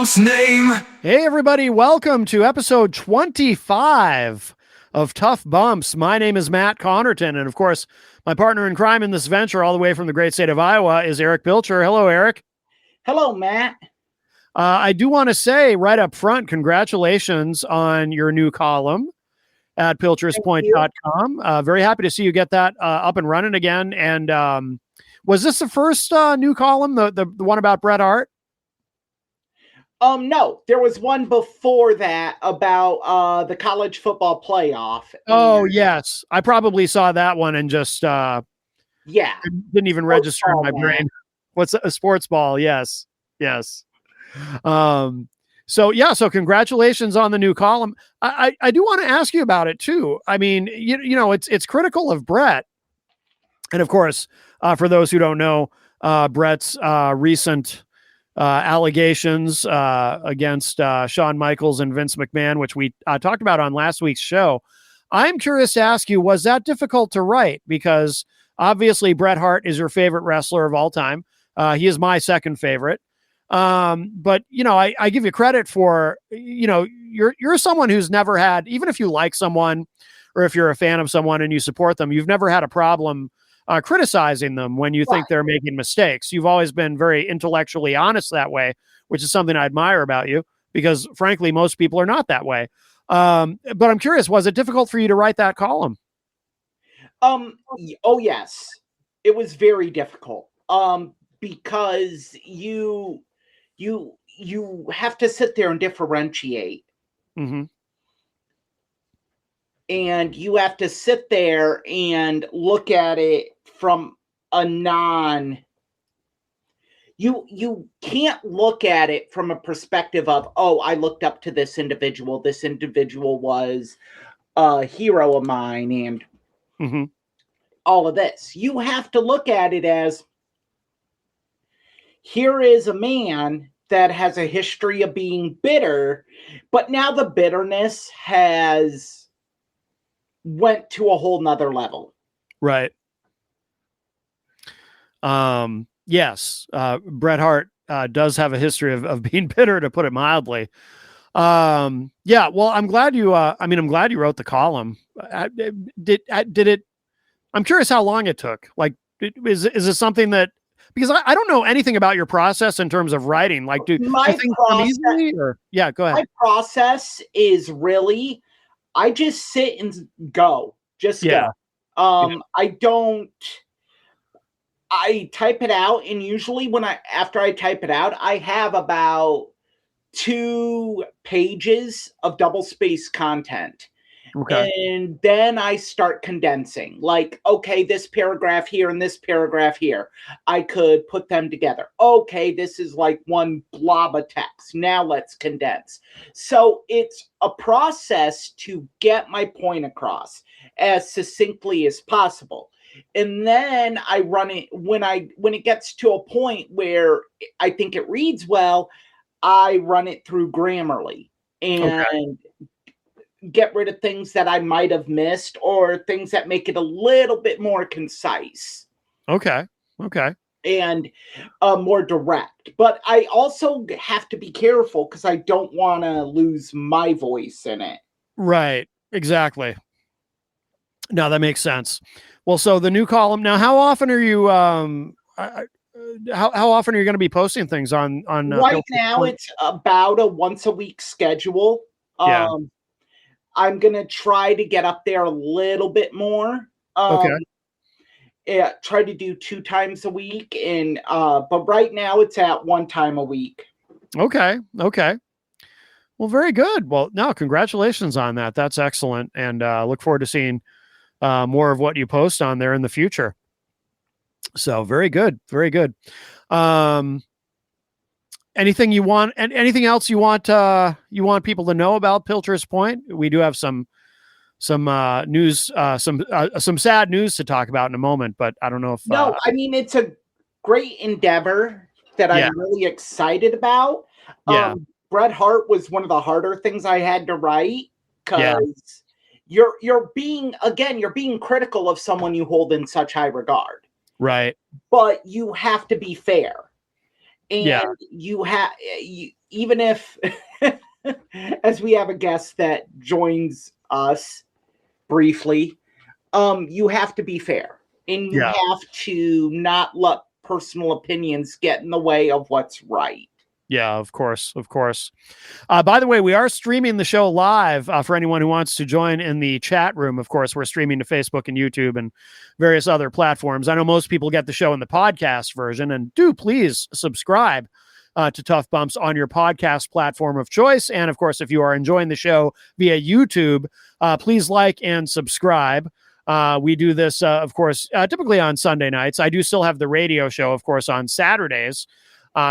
Bump's name. Hey, everybody. Welcome to episode 25 of Tough Bumps. My name is Matt Connerton. And of course, my partner in crime in this venture, all the way from the great state of Iowa, is Eric Pilcher. Hello, Eric. Hello, Matt. I do want to say right up front, congratulations on your new column at pilcherspoint.com. Very happy to see you get that up and running again. And was this the first new column, the one about Bret Hart? No, there was one before that about the college football playoff. Oh, yes. I probably saw that one and just didn't even register in my brain. What's a sports ball? Yes. So congratulations on the new column. I do want to ask you about it too. I mean, you know, it's critical of Bret. And of course, for those who don't know, Bret's recent allegations against Shawn Michaels and Vince McMahon, which we talked about on last week's show. I'm curious to ask you, was that difficult to write? Because obviously Bret Hart is your favorite wrestler of all time. He is my second favorite. But you know, I give you credit for, you know, you're someone who's never had, even if you like someone or if you're a fan of someone and you support them, you've never had a problem criticizing them when you think they're making mistakes. You've always been very intellectually honest that way, which is something I admire about you, because frankly, most people are not that way. But I'm curious, was it difficult for you to write that column? Oh yes, it was very difficult. Because you have to sit there and differentiate. Mm-hmm. And you have to sit there and look at it from a you can't look at it from a perspective of, oh, I looked up to this individual. This individual was a hero of mine and all of this. You have to look at it as, here is a man that has a history of being bitter, but now the bitterness has went to a whole nother level. Right. Yes. Bret Hart does have a history of being bitter, to put it mildly. Yeah. Well, I'm glad you, I'm glad you wrote the column. Did it, I'm curious how long it took. Like, is it something that, because I don't know anything about your process in terms of writing. Like, do my things process, come easily, or go ahead. My process is really, I just sit and go. Go. I type it out, and usually after I type it out, I have about 2 pages of double space content. Okay. And then I start condensing, like, okay, this paragraph here and this paragraph here, I could put them together. Okay, this is like one blob of text. Now let's condense. So it's a process to get my point across as succinctly as possible. And then I run it when it gets to a point where I think it reads well, I run it through Grammarly and get rid of things that I might have missed or things that make it a little bit more concise. Okay. And more direct. But I also have to be careful because I don't want to lose my voice in it. Right. Exactly. No, that makes sense. Well, so the new column now, how often are you, how often are you going to be posting things on right now? It's about a once a week schedule. I'm going to try to get up there a little bit more. Try to do 2 times a week. And, but right now it's at 1 time a week. Okay. Well, very good. Well, no, congratulations on that. That's excellent. And look forward to seeing more of what you post on there in the future. So very good. Anything you want, and anything else you want people to know about Pilcher's Point? We do have some news, some sad news to talk about in a moment, but I don't know if. No, I mean, it's a great endeavor that I'm really excited about. Bret Hart was one of the harder things I had to write, because you're being critical of someone you hold in such high regard. Right. But you have to be fair. And Yeah. you have, even if, as we have a guest that joins us briefly, you have to be fair, and you Yeah. have to not let personal opinions get in the way of what's right. Yeah, of course, of course. By the way, we are streaming the show live for anyone who wants to join in the chat room. Of course, we're streaming to Facebook and YouTube and various other platforms. I know most people get the show in the podcast version, and do please subscribe to Tough Bumps on your podcast platform of choice. And of course, if you are enjoying the show via YouTube, please like and subscribe. We do this, of course, typically on Sunday nights. I do still have the radio show, of course, on Saturdays,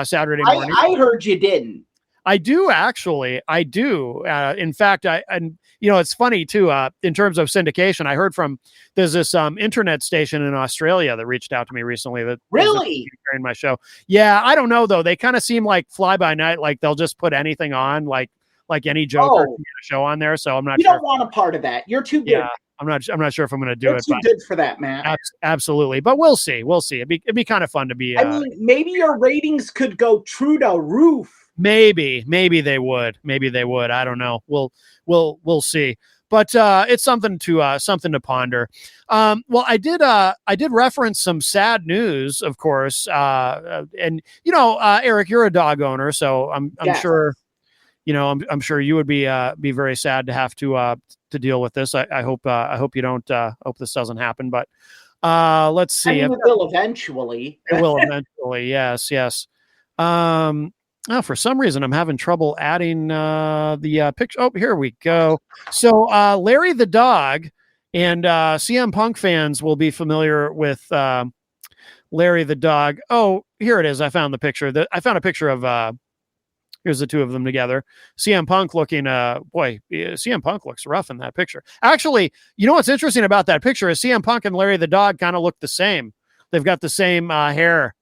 Saturday morning. I heard you didn't. I do actually. I do. In fact, and it's funny too. In terms of syndication, I heard from there's this internet station in Australia that reached out to me recently. That Really? in my show. Yeah, I don't know though. They kind of seem like fly by night. Like they'll just put anything on, like any Joker show on there. So I'm not. You sure don't want a part of that. You're too good. Yeah, I'm not sure if I'm going to do You're it. too good for that, Matt. Absolutely, but we'll see. We'll see. It'd be kind of fun to be. I mean, maybe your ratings could go true to roof. Maybe they would. Maybe they would. I don't know. We'll see. But it's something to ponder. Well, I did reference some sad news, of course. And Eric, you're a dog owner, so I'm sure, I'm sure you would be very sad to have to deal with this. I hope you don't. Hope this doesn't happen. But let's see. I mean, it will eventually. It will eventually. Yes. Oh, for some reason, I'm having trouble adding the picture. Oh, here we go. So Larry the dog, and CM Punk fans will be familiar with Larry the dog. Oh, here it is. I found the picture. I found a picture of here's the two of them together. CM Punk looking, CM Punk looks rough in that picture. Actually, what's interesting about that picture is CM Punk and Larry the dog kind of look the same. They've got the same hair.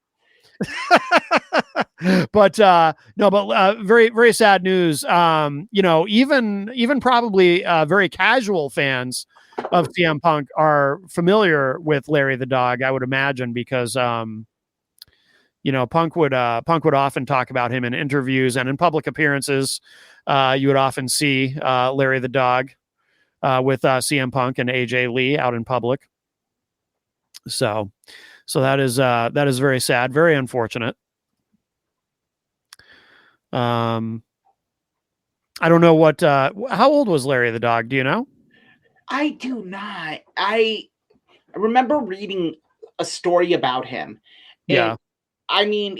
But very, very sad news. Even probably very casual fans of CM Punk are familiar with Larry the dog, I would imagine, because Punk would often talk about him in interviews and in public appearances. You would often see Larry the dog with CM Punk and AJ Lee out in public. So that is very sad, very unfortunate. I don't know how old was Larry the dog? Do you know? I do not. I remember reading a story about him. Yeah. I mean,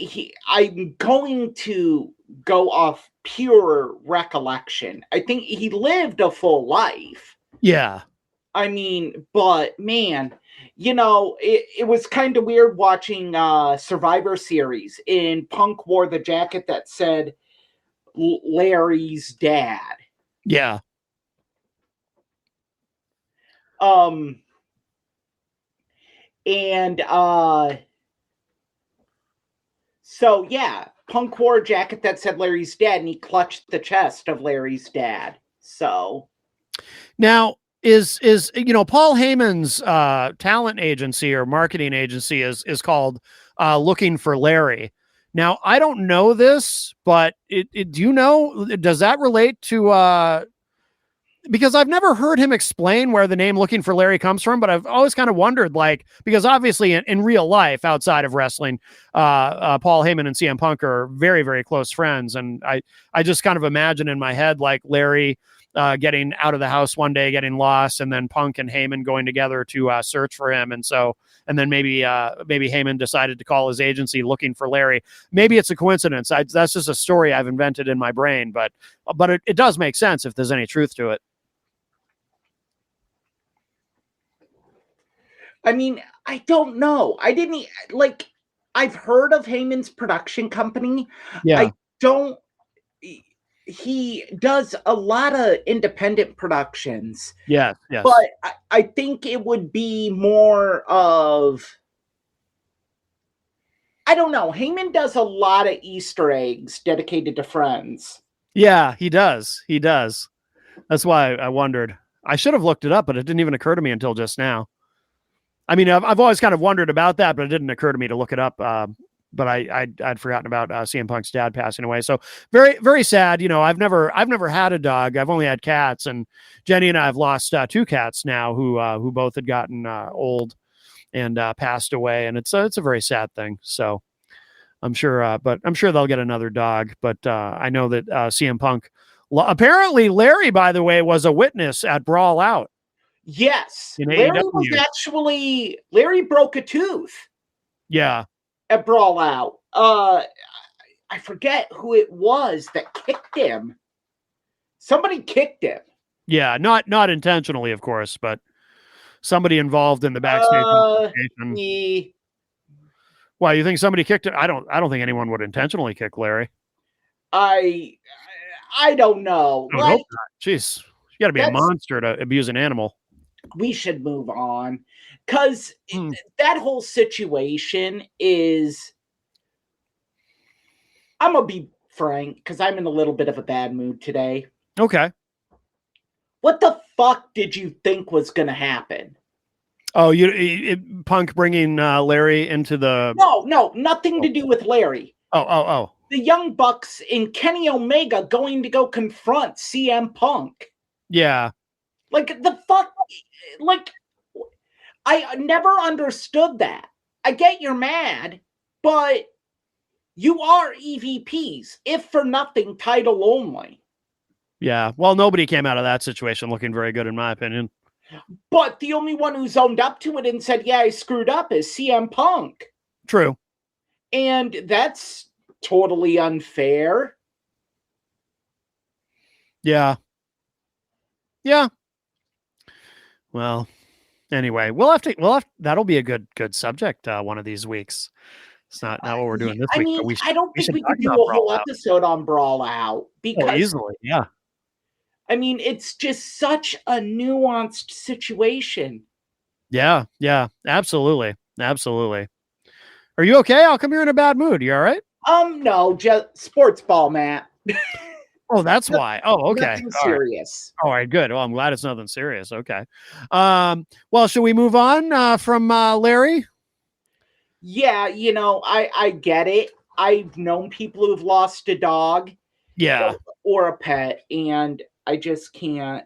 I'm going to go off pure recollection. I think he lived a full life. Yeah. I mean, but man, it was kind of weird watching Survivor Series, and Punk wore the jacket that said Larry's dad. Yeah. So yeah, Punk wore a jacket that said Larry's dad, and he clutched the chest of Larry's dad. So now is Paul Heyman's talent agency or marketing agency is called Looking for Larry. Now, I don't know this, but do you know, does that relate to because I've never heard him explain where the name Looking for Larry comes from, but I've always kind of wondered, because obviously in real life, outside of wrestling, Paul Heyman and CM Punk are very, very close friends. And I just kind of imagine in my head, like Larry getting out of the house one day, getting lost, and then Punk and Heyman going together to search for him. And then maybe Heyman decided to call his agency Looking for Larry. Maybe it's a coincidence. That's just a story I've invented in my brain, but it does make sense if there's any truth to it. I mean, I don't know. I've heard of Heyman's production company. Yeah. He does a lot of independent productions. Yes. But I think it would be more of, I don't know. Heyman does a lot of Easter eggs dedicated to friends. Yeah, he does. That's why I wondered. I should have looked it up, but it didn't even occur to me until just now. I mean, I've always kind of wondered about that, but it didn't occur to me to look it up but I'd forgotten about CM Punk's dad passing away. So very, very sad. I've never had a dog. I've only had cats, and Jenny and I have lost 2 cats now who both had gotten old and passed away, and it's a very sad thing. So I'm sure, but I'm sure they'll get another dog. But I know that CM Punk, apparently Larry, by the way, was a witness at Brawl Out. Yes, In Larry AEW. was actually Larry broke a tooth. Yeah. At Brawl Out. I forget who it was that kicked him. Somebody kicked him. Yeah, not intentionally, of course, but somebody involved in the backstage. Well, you think somebody kicked it? I don't think anyone would intentionally kick Larry. I don't know. I hope not. Jeez, you got to be a monster to abuse an animal. We should move on, because that whole situation is. I'm gonna be frank, because I'm in a little bit of a bad mood today. Okay. What the fuck did you think was gonna happen? Oh, Punk bringing Larry into the... No, nothing to do with Larry. Oh. The Young Bucks and Kenny Omega going to go confront CM Punk. Yeah. Like, the fuck? Like, I never understood that. I get you're mad, but you are EVPs, if for nothing, title only. Yeah. Well, nobody came out of that situation looking very good, in my opinion. But the only one who's owned up to it and said, yeah, I screwed up is CM Punk. True. And that's totally unfair. Yeah. Well, anyway, that'll be a good subject one of these weeks. It's not what we're doing this week. Mean, I don't think we could do a whole episode on Brawl Out, because easily, yeah. I mean, it's just such a nuanced situation. Yeah, absolutely. Are you okay? How come you're in a bad mood? You all right? No, just sports ball, Matt. Oh, that's why. Oh, okay. Nothing serious. All right, good. Well, I'm glad it's nothing serious. Okay. Well, should we move on from Larry? Yeah, I get it. I've known people who've lost a dog. Yeah. Or a pet, and I just can't.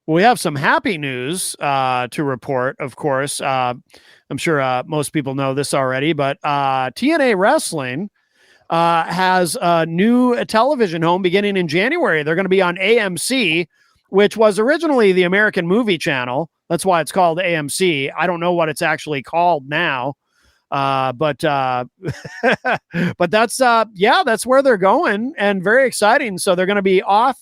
We have some happy news to report, of course. I'm sure most people know this already, but TNA Wrestling has a new television home beginning in January. They're going to be on AMC, which was originally the American Movie Channel. That's why it's called AMC. I don't know what it's actually called now. But that's that's where they're going, and very exciting. So they're going to be off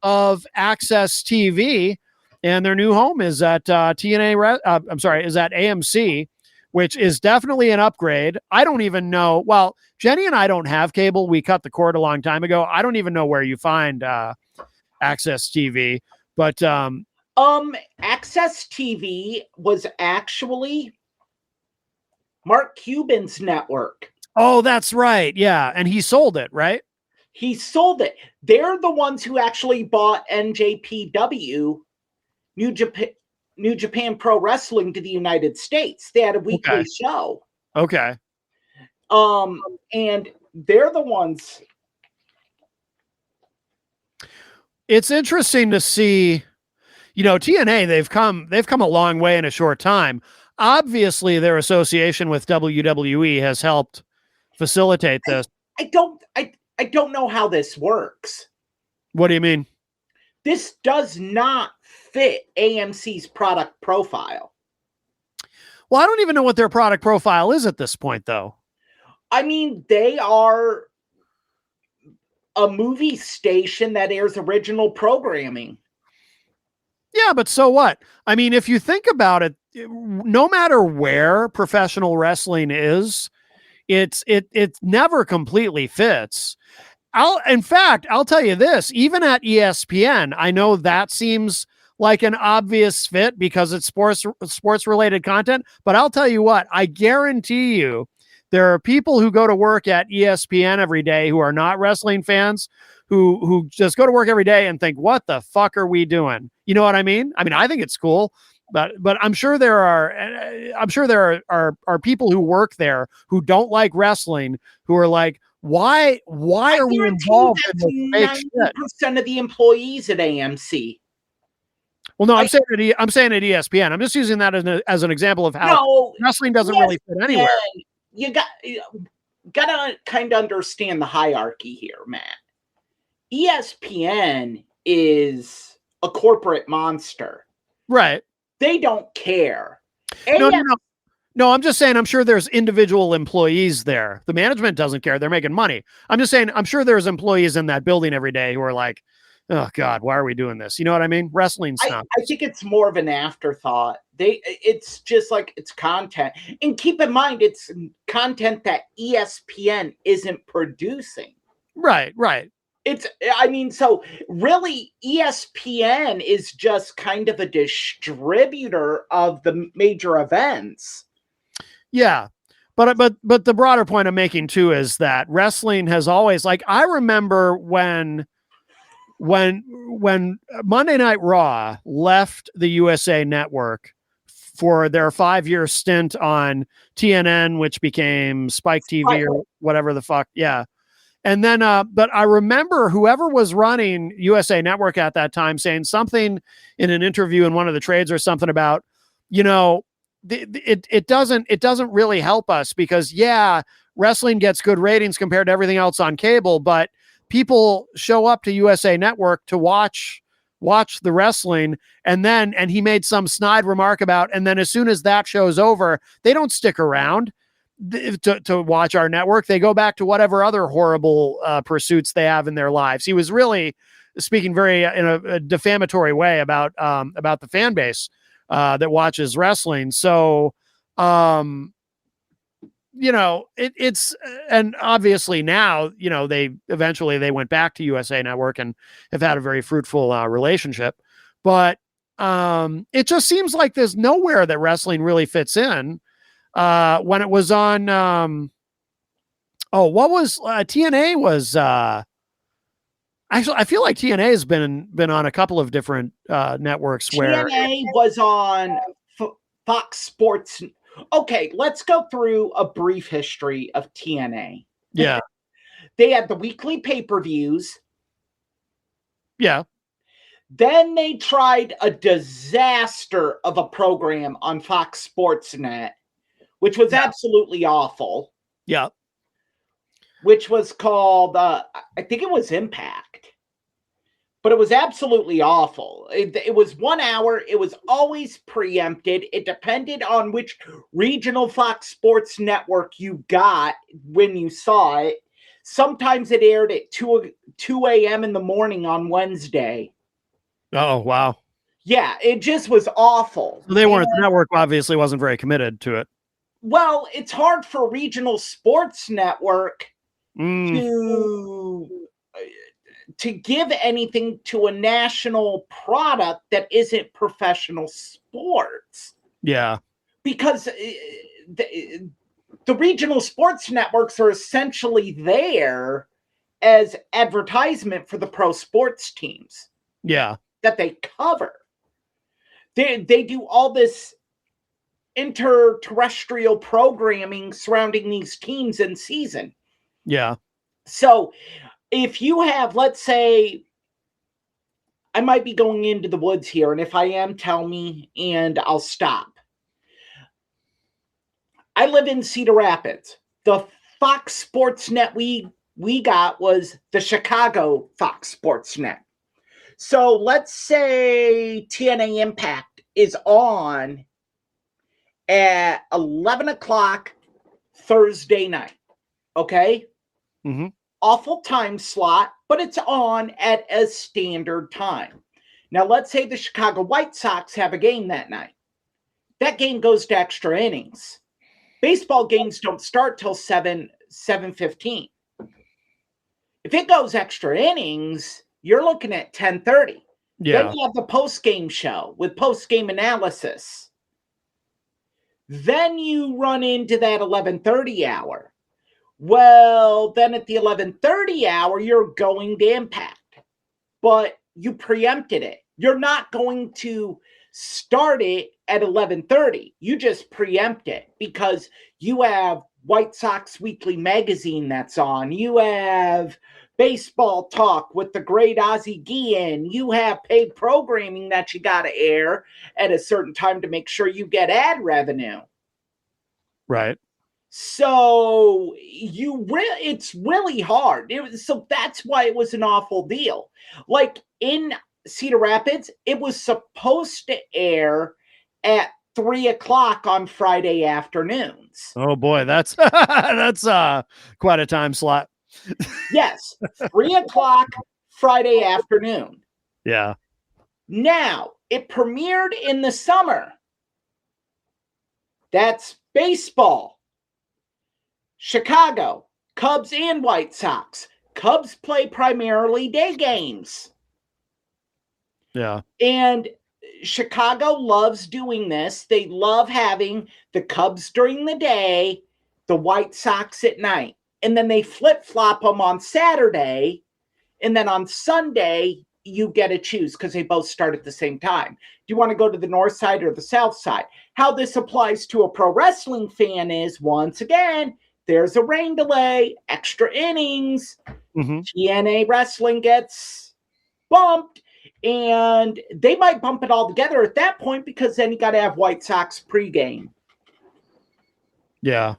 of Access TV, and their new home is at is at AMC, which is definitely an upgrade. I don't even know. Well, Jenny and I don't have cable. We cut the cord a long time ago. I don't even know where you find Access TV, but Access TV was actually Mark Cuban's network. Oh, that's right. Yeah. And he sold it, right? He sold it. They're the ones who actually bought NJPW, New Japan Pro Wrestling, to the United States. They had a weekly show. Okay. And they're the ones. It's interesting to see, TNA, they've come a long way in a short time. Obviously, their association with WWE has helped facilitate this. I don't know how this works. What do you mean? This does not fit AMC's product profile. Well, I don't even know what their product profile is at this point, though. I mean, they are a movie station that airs original programming. Yeah, but so what? I mean, if you think about it, no matter where professional wrestling is, it never completely fits. In fact, I'll tell you this, even at ESPN, I know that seems like an obvious fit because it's sports related content, but I'll tell you what, I guarantee you there are people who go to work at ESPN every day who are not wrestling fans who just go to work every day and think, what the fuck are we doing? You know what I mean? I mean, I think it's cool. But I'm sure there are people who work there who don't like wrestling, who are like, why I are we guarantee you involved in that's this fake shit? 90% of the employees at AMC. Well, no, I I'm saying at ESPN. I'm just using that as an example of how no, wrestling doesn't really fit anywhere. you gotta kind of understand the hierarchy here, Matt. ESPN is a corporate monster. Right. They don't care. No, I'm just saying I'm sure there's individual employees there. The management doesn't care. They're making money. I'm just saying I'm sure there's employees in that building every day who are like, oh God, why are we doing this? You know what I mean? Wrestling's not. I think it's more of an afterthought. It's just like it's content. And keep in mind, it's content that ESPN isn't producing. Right. So really ESPN is just kind of a distributor of the major events. Yeah. But the broader point I'm making too is that wrestling has always, like, I remember when Monday Night Raw left the USA Network for their 5-year stint on TNN, which became Spike TV or whatever the fuck. Yeah. And then, but I remember whoever was running USA Network at that time saying something in an interview in one of the trades or something about, it doesn't really help us because wrestling gets good ratings compared to everything else on cable, but people show up to USA Network to watch the wrestling. And he made some snide remark about, and then as soon as that show's over, they don't stick around to watch our network. They go back to whatever other horrible pursuits they have in their lives. He was really speaking very in a defamatory way about the fan base that watches wrestling. So, it's, and obviously now, they eventually went back to USA Network and have had a very fruitful relationship, but it just seems like there's nowhere that wrestling really fits in. When it was on, what was TNA was, actually, I feel like TNA has been on a couple of different networks where TNA was on Fox Sports. Okay, let's go through a brief history of TNA. Yeah. They had the weekly pay-per-views. Yeah. Then they tried a disaster of a program on Fox Sports Net, which was absolutely awful. Yeah. Which was called, I think it was Impact. But it was absolutely awful. It was 1 hour. It was always preempted. It depended on which regional Fox Sports network you got when you saw it. Sometimes it aired at 2 a.m. in the morning on Wednesday. Oh, wow. Yeah, it just was awful. So the network obviously wasn't very committed to it. Well, it's hard for a regional sports network to give anything to a national product that isn't professional sports. Yeah. Because the regional sports networks are essentially there as advertisement for the pro sports teams. Yeah. That they cover. They do all this interterrestrial programming surrounding these teams in season. Yeah. So if you have, let's say, I might be going into the woods here, and if I am, tell me and I'll stop. I live in Cedar Rapids. The Fox Sports Net we got was the Chicago Fox Sports Net. So let's say TNA Impact is on at 11 o'clock Thursday night. Okay? Mm-hmm. Awful time slot, but it's on at a standard time. Now, let's say the Chicago White Sox have a game that night. That game goes to extra innings. Baseball games don't start till 7:15. If it goes extra innings, you're looking at 10:30. Yeah. Then you have the post-game show with post-game analysis. Then you run into that 11:30 hour. Well, then at the 11:30 hour, you're going to Impact. But you preempted it. You're not going to start it at 11:30. You just preempt it because you have White Sox Weekly Magazine that's on. You have baseball talk with the great Ozzie Guillen. You have paid programming that you got to air at a certain time to make sure you get ad revenue. Right. So it's really hard. So that's why it was an awful deal. Like in Cedar Rapids, it was supposed to air at 3 o'clock on Friday afternoons. Oh boy, that's that's quite a time slot. Yes, 3 o'clock Friday afternoon. Yeah. Now it premiered in the summer. That's baseball. Chicago, Cubs and White Sox. Cubs play primarily day games. Yeah. And Chicago loves doing this. They love having the Cubs during the day, the White Sox at night. And then they flip-flop them on Saturday. And then on Sunday, you get to choose because they both start at the same time. Do you want to go to the north side or the south side? How this applies to a pro wrestling fan is, once again, there's a rain delay, extra innings. TNA wrestling gets bumped, and they might bump it all together at that point because then you got to have White Sox pregame. Yeah.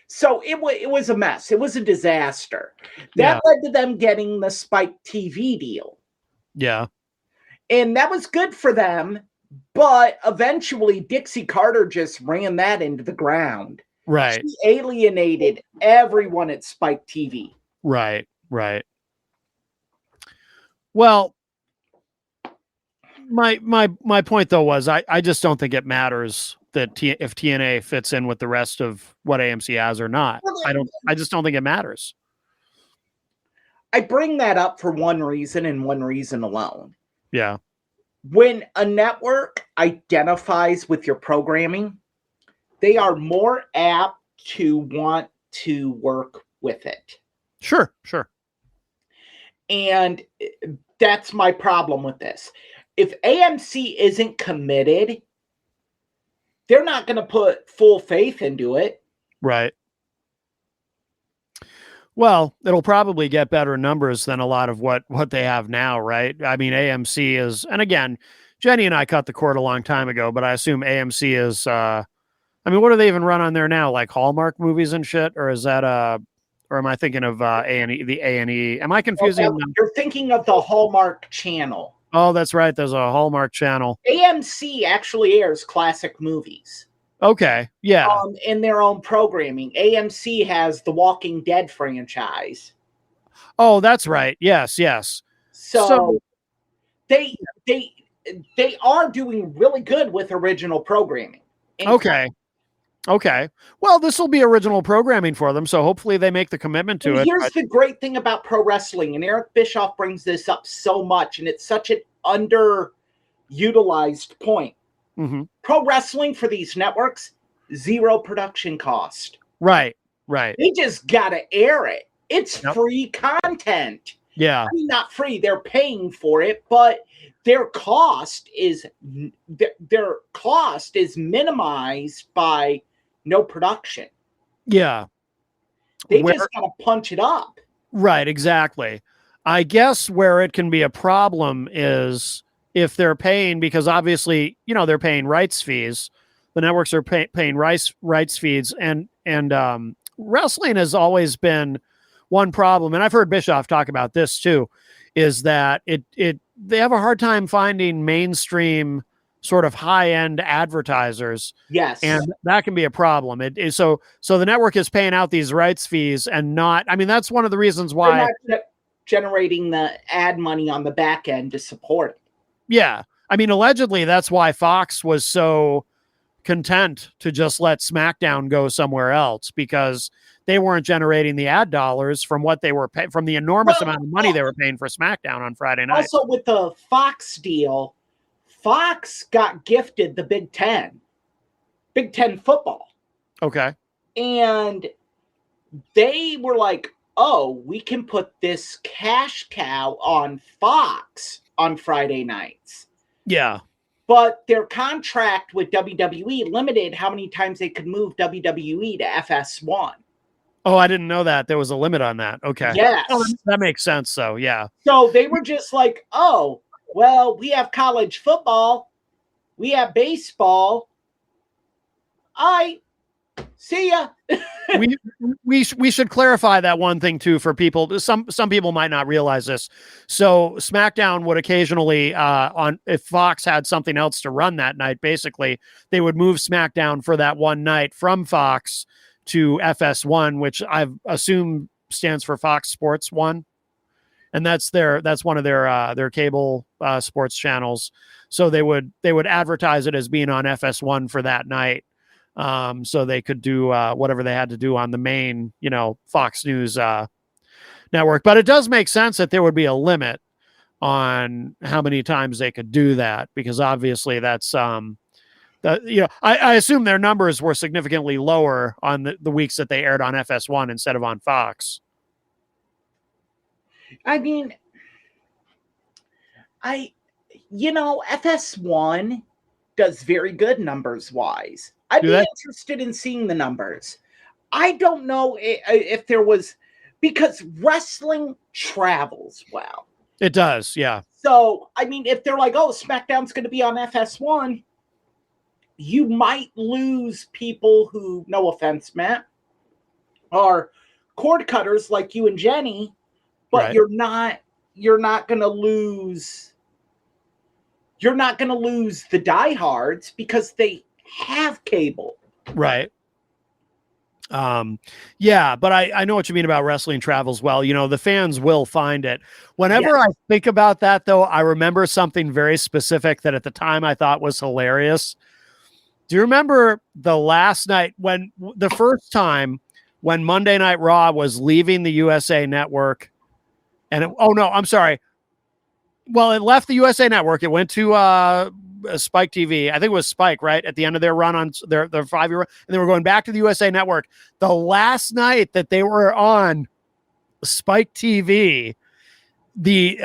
So it was a mess. It was a disaster. That led to them getting the Spike TV deal. Yeah. And that was good for them, but eventually Dixie Carter just ran that into the ground. Right. She alienated everyone at Spike TV. Right. Right. Well, my point though was I just don't think it matters that if TNA fits in with the rest of what AMC has or not. I just don't think it matters. I bring that up for one reason and one reason alone. Yeah. When a network identifies with your programming, they are more apt to want to work with it. Sure. And that's my problem with this. If AMC isn't committed, they're not going to put full faith into it. Right. Well, it'll probably get better numbers than a lot of what they have now, right? I mean, AMC is, and again, Jenny and I cut the cord a long time ago, but I assume AMC is, I mean, what do they even run on there now? Like Hallmark movies and shit? Or is that, or am I thinking of A&E, the A&E? Am I confusing them? You're thinking of the Hallmark channel. Oh, that's right. There's a Hallmark channel. AMC actually airs classic movies. Okay. Yeah. In their own programming. AMC has the Walking Dead franchise. Oh, that's right. Yes. So they are doing really good with original programming. Okay. Well, this will be original programming for them, so hopefully they make the commitment to it. Here's the great thing about pro wrestling, and Eric Bischoff brings this up so much, and it's such an underutilized point. Mm-hmm. Pro wrestling for these networks, zero production cost. Right. They just got to air it. It's free content. Yeah. I mean, not free. They're paying for it, but their cost is minimized by no production. Yeah. They just got to punch it up. Right. Exactly. I guess where it can be a problem is if they're paying, because obviously, they're paying rights fees. The networks are paying rights fees, and wrestling has always been one problem. And I've heard Bischoff talk about this too, is that they have a hard time finding mainstream sort of high-end advertisers. Yes. And that can be a problem. So the network is paying out these rights fees and not, I mean, that's one of the reasons why they're not generating the ad money on the back end to support it. Yeah. I mean, allegedly that's why Fox was so content to just let SmackDown go somewhere else, because they weren't generating the ad dollars from what they were from the enormous amount of money they were paying for SmackDown on Friday night. Also, with the Fox deal, Fox got gifted the Big Ten football. Okay. And they were like, oh, we can put this cash cow on Fox on Friday nights. Yeah. But their contract with WWE limited how many times they could move WWE to FS1. Oh, I didn't know that. There was a limit on that. Okay. Oh, Yes. that makes sense. So, yeah. So they were just like, oh, well, we have college football, we have baseball. I see ya. We should clarify that one thing too for people. Some people might not realize this. So SmackDown would occasionally on if Fox had something else to run that night, basically they would move SmackDown for that one night from Fox to FS1, which I've assumed stands for Fox Sports One, and that's one of their cable sports channels. So they would advertise it as being on FS1 for that night. So they could do whatever they had to do on the main, Fox News network. But it does make sense that there would be a limit on how many times they could do that, because obviously that's I assume their numbers were significantly lower on the weeks that they aired on FS1 instead of on Fox. I mean, FS1 does very good numbers wise. I'd be interested in seeing the numbers. I don't know if there was, because wrestling travels well. It does, yeah. So, I mean, if they're like, oh, SmackDown's going to be on FS1, you might lose people who, no offense, Matt, are cord cutters like you and Jenny, but right. you're not going to lose. You're not going to lose the diehards because they have cable. Right. Yeah, but I know what you mean about wrestling travels well. The fans will find it. Whenever I think about that, though, I remember something very specific that at the time I thought was hilarious. Do you remember the last night the first time when Monday Night Raw was leaving the USA Network? And I'm sorry. Well, it left the USA Network. It went to Spike TV. I think it was Spike, right? At the end of their run on their 5-year run. And they were going back to the USA Network. The last night that they were on Spike TV, the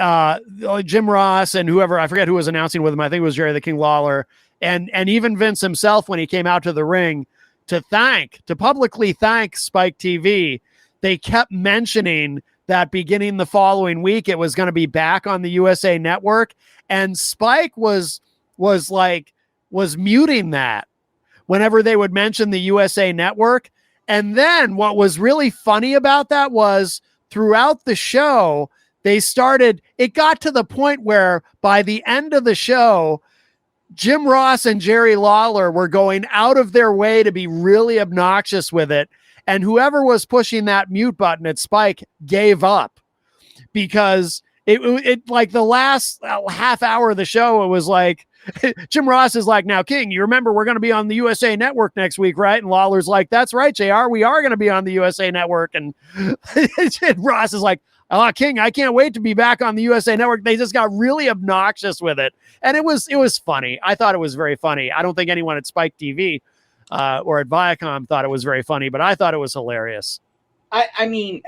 Jim Ross and whoever, I forget who was announcing with him. I think it was Jerry the King Lawler. And even Vince himself, when he came out to the ring to publicly thank Spike TV, they kept mentioning that beginning the following week, it was going to be back on the USA Network. And Spike was muting that whenever they would mention the USA Network. And then what was really funny about that was throughout the show, it got to the point where by the end of the show, Jim Ross and Jerry Lawler were going out of their way to be really obnoxious with it. And whoever was pushing that mute button at Spike gave up, because it like the last half hour of the show, it was like, Jim Ross is like, now, King, you remember we're going to be on the USA Network next week, right? And Lawler's like, that's right, JR, we are going to be on the USA Network. And Ross is like, oh, King, I can't wait to be back on the USA Network. They just got really obnoxious with it. And it was funny. I thought it was very funny. I don't think anyone at Spike TV or at Viacom thought it was very funny, but I thought it was hilarious. I mean,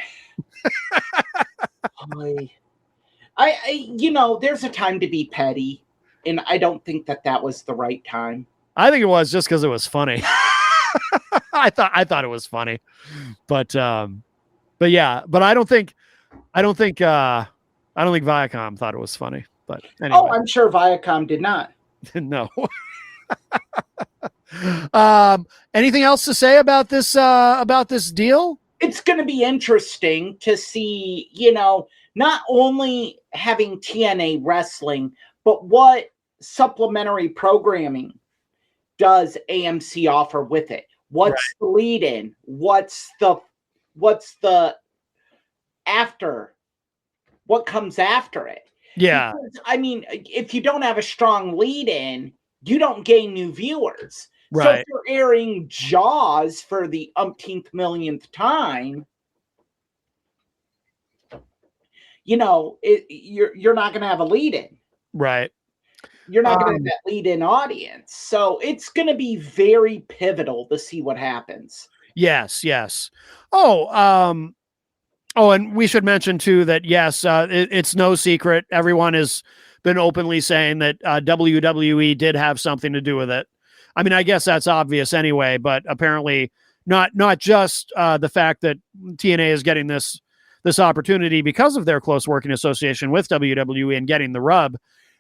there's a time to be petty, and I don't think that was the right time. I think it was just because it was funny. I thought it was funny, but yeah, but I don't think Viacom thought it was funny. But anyway. Oh, I'm sure Viacom did not. No. Anything else to say about this deal? It's going to be interesting to see, not only having TNA wrestling, but what supplementary programming does AMC offer with it? What's the lead in? What's the after? What comes after it? Yeah. Because, I mean, if you don't have a strong lead in, you don't gain new viewers. Right. So if you're airing Jaws for the umpteenth millionth time, you're not going to have a lead in. Right. You're not going to have that lead in audience. So it's going to be very pivotal to see what happens. Yes. Oh, and we should mention too that yes, it's no secret. Everyone is been openly saying that WWE did have something to do with it. I mean, I guess that's obvious anyway, but apparently not just the fact that TNA is getting this opportunity because of their close working association with WWE and getting the rub,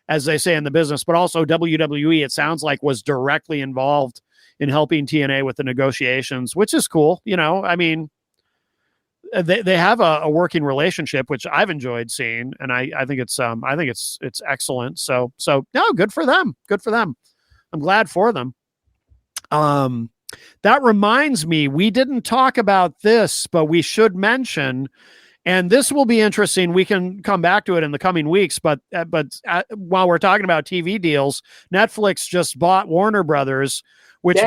as they say in the business, but also WWE, it sounds like, was directly involved in helping TNA with the negotiations, which is cool. You know, I mean, they have a working relationship, which I've enjoyed seeing, and I think it's excellent. So no, good for them. Good for them. I'm glad for them. That reminds me, we didn't talk about this, but we should mention, and this will be interesting. We can come back to it in the coming weeks, but while we're talking about TV deals, Netflix just bought Warner Brothers, which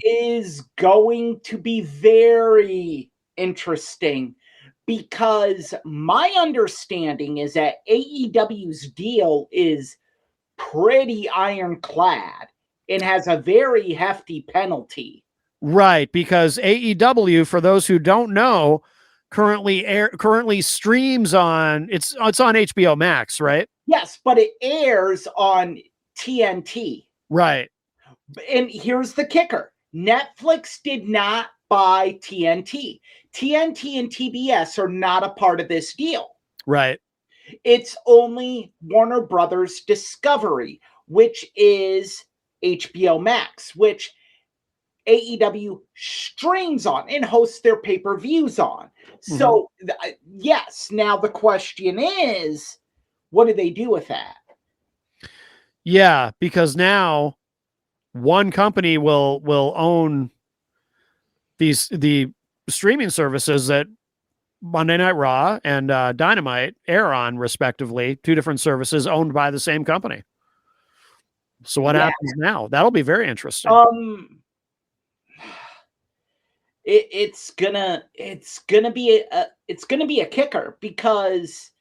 is going to be very interesting, because my understanding is that AEW's deal is pretty ironclad and has a very hefty penalty. Right, because AEW, for those who don't know, currently streams on it's on HBO Max, right? Yes, but it airs on TNT. Right. And here's the kicker. Netflix did not buy TNT. TNT and TBS are not a part of this deal. Right. It's only Warner Brothers Discovery, which is HBO Max, which AEW streams on and hosts their pay-per-views on. Mm-hmm. So, yes, now the question is, what do they do with that? Yeah, because now one company will own the streaming services that Monday Night Raw and Dynamite air on, respectively, two different services owned by the same company. So what happens now? That'll be very interesting. It's gonna be a kicker, because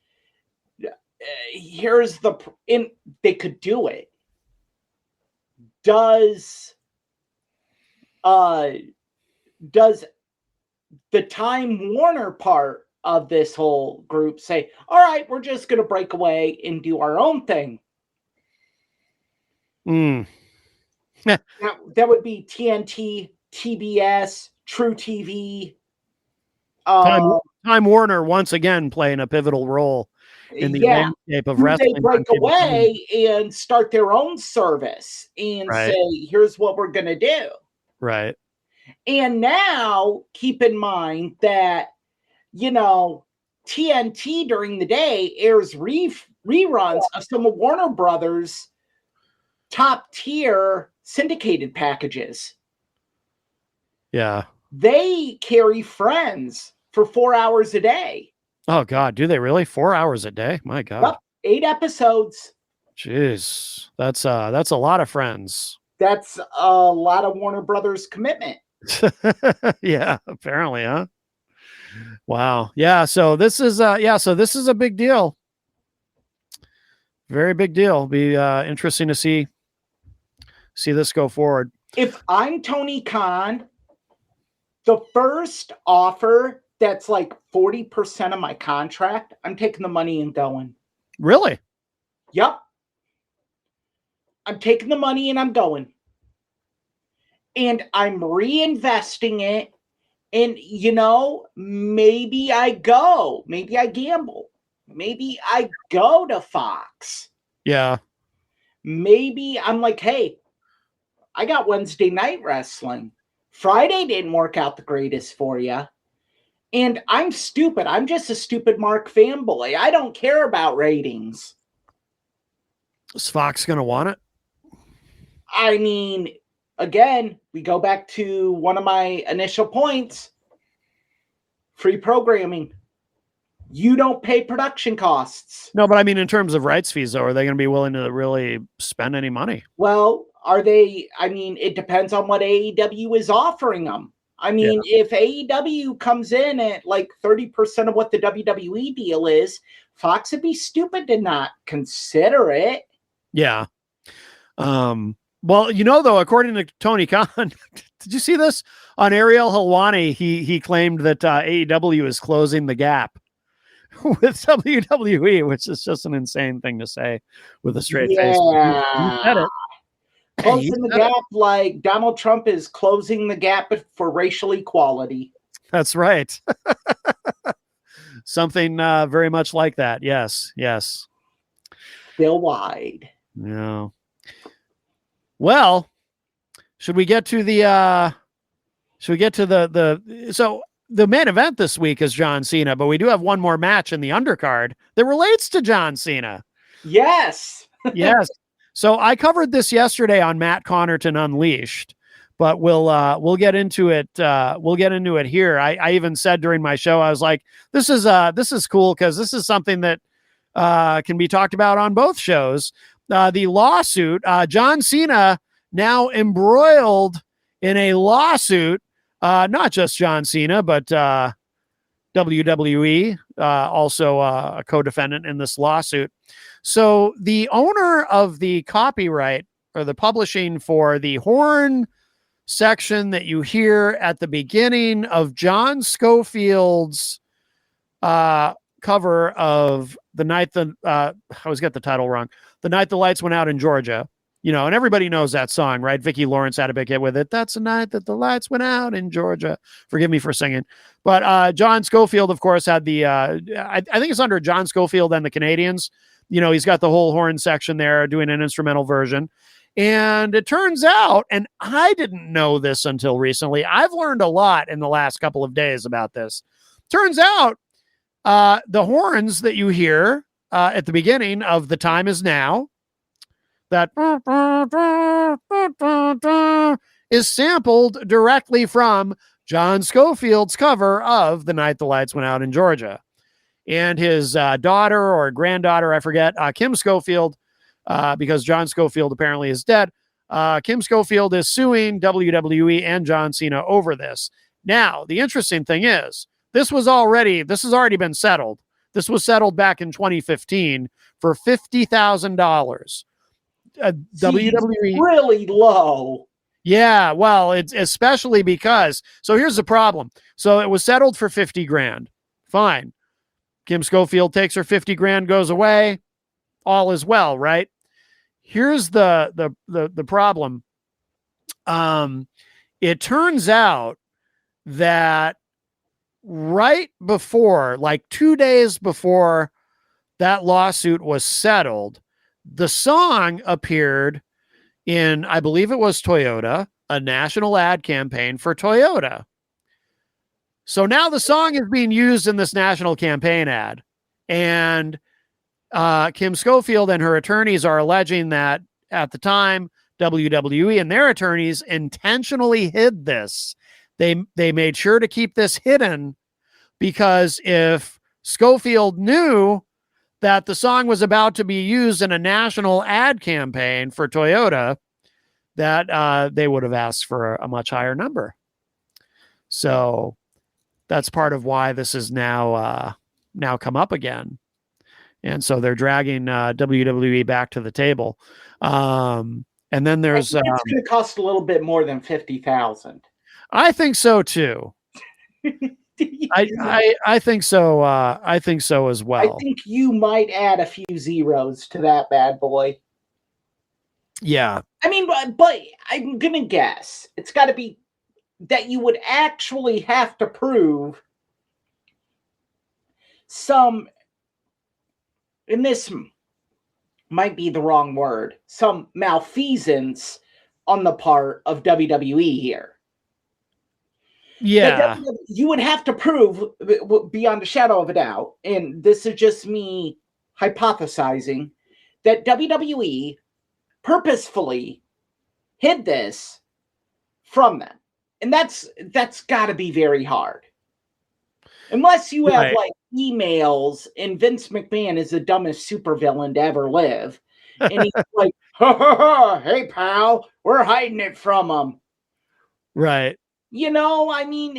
here's they could do it. Does the Time Warner part of this whole group say, all right, we're just going to break away and do our own thing? That would be TNT, TBS, True TV. Time Warner once again playing a pivotal role in the landscape of wrestling. They break away and start their own service and say, here's what we're going to do. Right. And now keep in mind that, TNT during the day airs reruns of some of Warner Brothers' top tier syndicated packages. Yeah. They carry Friends for 4 hours a day. Oh God, do they really? 4 hours a day? My God. Yep, 8 episodes. Jeez. That's a lot of Friends. That's a lot of Warner Brothers commitment. Yeah, apparently, huh? Wow. Yeah, so this is a big deal. Very big deal. Be interesting to see this go forward. If I'm Tony Khan, the first offer that's like 40% of my contract, I'm taking the money and going. Really? Yep. I'm taking the money and I'm going. And I'm reinvesting it. And, maybe I go. Maybe I gamble. Maybe I go to Fox. Yeah. Maybe I'm like, hey, I got Wednesday Night Wrestling. Friday didn't work out the greatest for you. And I'm stupid. I'm just a stupid Mark fanboy. I don't care about ratings. Is Fox going to want it? I mean, again, we go back to one of my initial points. Free programming. You don't pay production costs. No, but I mean, in terms of rights fees, though, are they going to be willing to really spend any money? Well, are they? I mean, it depends on what AEW is offering them. I mean, if AEW comes in at like 30% of what the WWE deal is, Fox would be stupid to not consider it. Yeah. Well, though, according to Tony Khan, did you see this on Ariel Helwani? He claimed that AEW is closing the gap with WWE, which is just an insane thing to say with a straight face. You said Yeah. it. Closing the said it. gap like Donald Trump is closing the gap for racial equality. That's right. Something very much like that. Yes. Yes. Still wide. Yeah. Well, should we get to the so the main event this week is John Cena, but we do have one more match in the undercard that relates to John Cena. Yes. Yes. So I covered this yesterday on Matt Connerton Unleashed, but we'll get into it. We'll get into it here. I even said during my show, I was like, this is cool because this is something that can be talked about on both shows. The lawsuit, John Cena now embroiled in a lawsuit, not just John Cena, but WWE, also a co-defendant in this lawsuit. So the owner of the copyright or the publishing for the horn section that you hear at the beginning of John Scofield's cover of The Night the I always get the title wrong. The Night the Lights Went Out in Georgia. You know, and everybody knows that song, right? Vicki Lawrence had a big hit with it. That's the night that the lights went out in Georgia. Forgive me for singing. But John Scofield, of course, had the, I think it's under John Scofield and the Canadians. You know, he's got the whole horn section there doing an instrumental version. And it turns out, and I didn't know this until recently, I've learned a lot in the last couple of days about this. Turns out the horns that you hear at the beginning of The Time Is Now, that is sampled directly from John Scofield's cover of The Night the Lights Went Out in Georgia. And his daughter or granddaughter, I forget, Kim Schofield, because John Schofield apparently is dead. Kim Schofield is suing WWE and John Cena over this. Now, the interesting thing is, this has already been settled. This was settled back in 2015 for $50,000. WWE really low. Yeah, well, it's especially because, so here's the problem. So it was settled for 50 grand. Fine. Kim Schofield takes her 50 grand, goes away. All is well, right? Here's the problem. It turns out that right before, like 2 days before that lawsuit was settled, the song appeared in, I believe it was Toyota, a national ad campaign for Toyota. So now the song is being used in this national campaign ad. And Kim Schofield and her attorneys are alleging that at the time, WWE and their attorneys intentionally hid this. They made sure to keep this hidden because if Schofield knew that the song was about to be used in a national ad campaign for Toyota, that they would have asked for a much higher number. So that's part of why this is now come up again. And so they're dragging WWE back to the table. And then there's it's going to cost a little bit more than $50,000. I think so too. I think so. I think so as well. I think you might add a few zeros to that bad boy. Yeah. I mean, but I'm going to guess it's got to be that you would actually have to prove some, and this might be the wrong word, some malfeasance on the part of WWE here. Yeah. You would have to prove beyond a shadow of a doubt, and this is just me hypothesizing, that WWE purposefully hid this from them. And that's got to be very hard. Unless you have like emails and Vince McMahon is the dumbest supervillain to ever live. And he's like, ha, ha, ha, hey, pal, we're hiding it from them. Right. You know, I mean,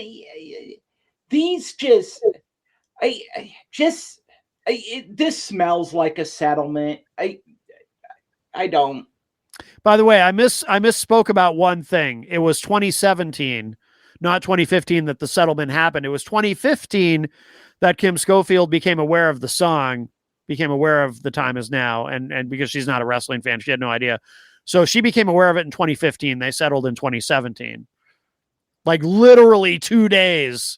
these just, this smells like a settlement. I don't. By the way, I misspoke about one thing. It was 2017, not 2015 that the settlement happened. It was 2015 that Kim Schofield became aware of the song, became aware of The Time Is Now, and because she's not a wrestling fan, she had no idea. So she became aware of it in 2015. They settled in 2017, like literally 2 days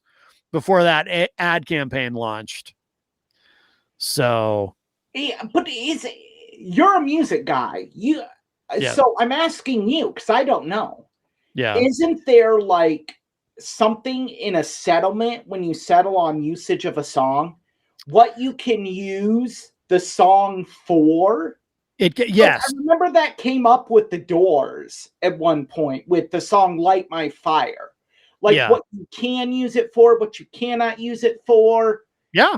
before that ad campaign launched. So, yeah, but you're a music guy. So I'm asking you because I don't know. Yeah. Isn't there like something in a settlement when you settle on usage of a song, what you can use the song for? Yes. I remember that came up with the Doors at one point with the song Light My Fire. Like what you can use it for, what you cannot use it for. Yeah.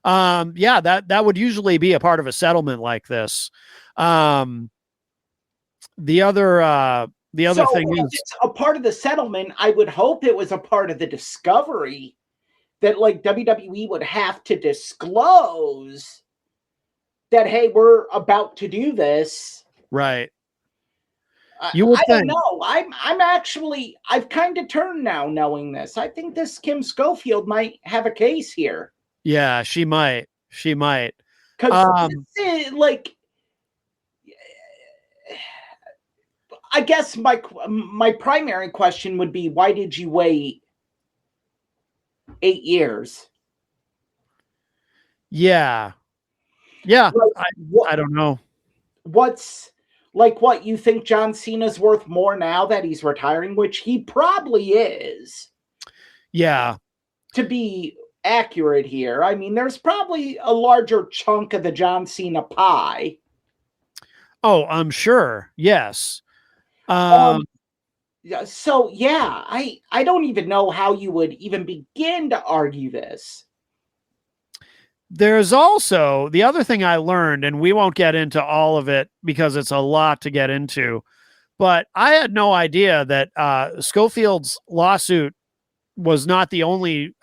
That would usually be a part of a settlement like this. The other thing is, it's a part of the settlement. I would hope it was a part of the discovery that like WWE would have to disclose that, hey, we're about to do this. Right. You would think. Don't know. I've kind of turned now knowing this. I think this Kim Schofield might have a case here. Yeah, she might. Because like, I guess my primary question would be, why did you wait 8 years? Yeah. Like, I don't know. What's like what you think John Cena's worth more now that he's retiring, which he probably is. Yeah. To be accurate here, I mean, there's probably a larger chunk of the John Cena pie. Oh, I'm sure. Yes. So yeah, I don't even know how you would even begin to argue this. There's also the other thing I learned, and we won't get into all of it because it's a lot to get into, but I had no idea that Schofield's lawsuit was not the only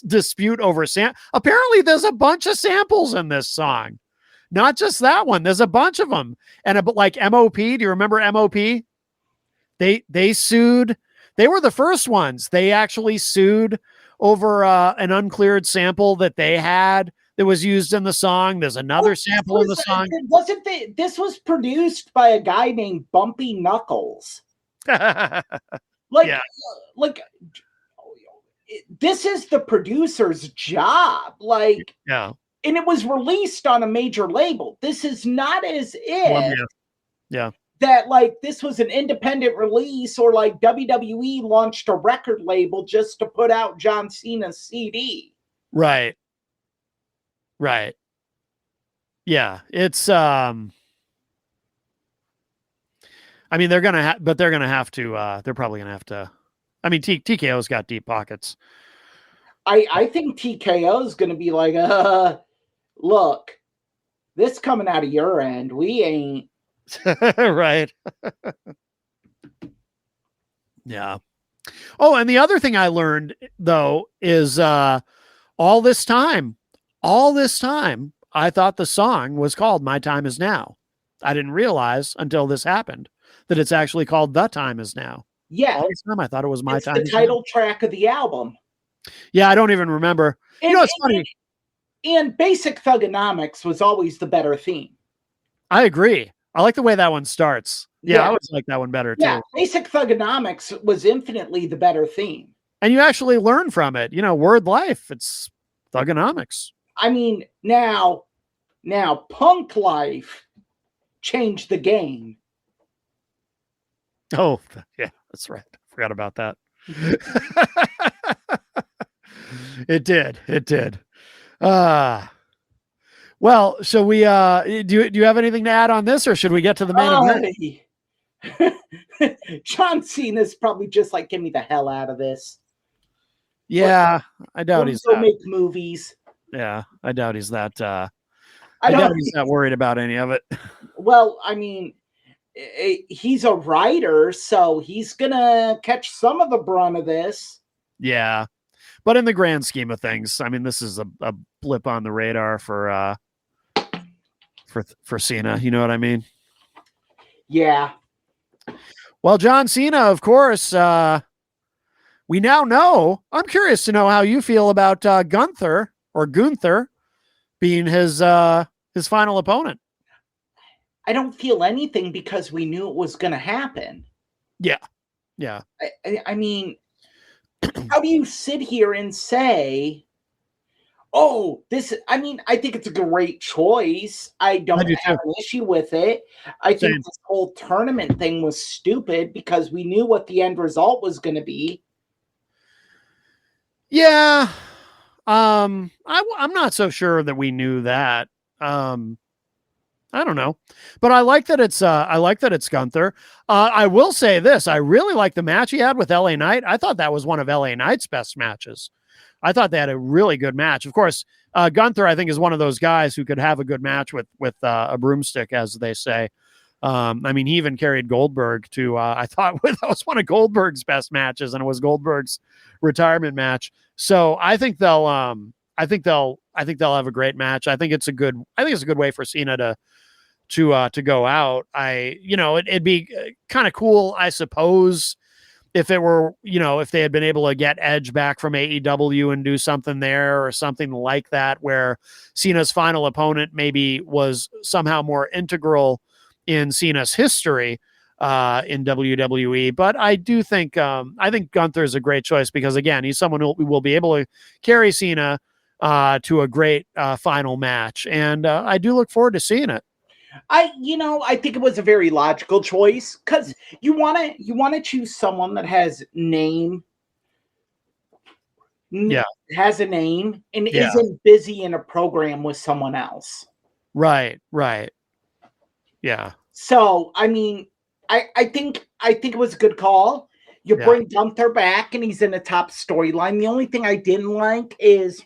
dispute over apparently there's a bunch of samples in this song, not just that one. There's a bunch of them. And like MOP, do you remember MOP? They sued. They were the first ones. They actually sued over an uncleared sample that they had that was used in the song. There's another sample in the song. This was produced by a guy named Bumpy Knuckles. Like this is the producer's job. Like, yeah. And it was released on a major label. This is not as if that like this was an independent release or like WWE launched a record label just to put out John Cena's CD. Right. Yeah, it's I mean they're probably gonna have to. I mean TKO's got deep pockets. I think TKO is gonna be like, look, this coming out of your end, we ain't. Right. Yeah. Oh, and the other thing I learned though is all this time I thought the song was called My Time Is Now. I didn't realize until this happened that it's actually called The Time Is Now. Yeah. All this time I thought it was My Time Is Now. The title track of the album. Yeah, I don't even remember. It's funny. And Basic Thugonomics was always the better theme. I agree. I like the way that one starts. Yeah, I always like that one better too. Basic Thugonomics was infinitely the better theme. And you actually learn from it. Word life, it's thugonomics. I mean, now Punk Life changed the game. Oh, yeah, that's right. I forgot about that. It did. Well, so we do you have anything to add on this, or should we get to the main event? John Cena's probably just like, get me the hell out of this. Yeah, I doubt he's that. Make movies. Yeah, I doubt he's that. I doubt he's not worried about any of it. Well, I mean, he's a writer, so he's gonna catch some of the brunt of this. Yeah, but in the grand scheme of things, I mean, this is a blip on the radar for Cena. You know what I mean? Yeah. Well, John Cena, of course, we now know. I'm curious to know how you feel about Gunther being his final opponent. I don't feel anything because we knew it was going to happen. Yeah, yeah. I mean, how do you sit here and say, oh, I mean, I think it's a great choice. I I don't do have too. an issue with it. I think Same. this whole tournament thing was stupid because we knew what the end result was going to be. Yeah. I'm not so sure that we knew that. I don't know, but I like that it's Gunther. I will say this: I really like the match he had with LA Knight. I thought that was one of LA Knight's best matches. I thought they had a really good match. Of course, Gunther, I think, is one of those guys who could have a good match with a broomstick, as they say. I mean, he even carried Goldberg to. I thought that was one of Goldberg's best matches, and it was Goldberg's retirement match. So I think they'll. I think they'll have a great match. I think it's a good way for Cena to go out. It'd be kind of cool, I suppose, if it were, if they had been able to get Edge back from AEW and do something there or something like that, where Cena's final opponent maybe was somehow more integral in Cena's history in WWE. But I do think, I think Gunther is a great choice because, again, he's someone who will be able to carry Cena to a great final match. And I do look forward to seeing it. I think it was a very logical choice because you want to choose someone that has Yeah. has a name and Yeah. isn't busy in a program with someone else. Right. Yeah. So I mean, I think it was a good call. You bring Gunther back and he's in the top storyline. The only thing I didn't like is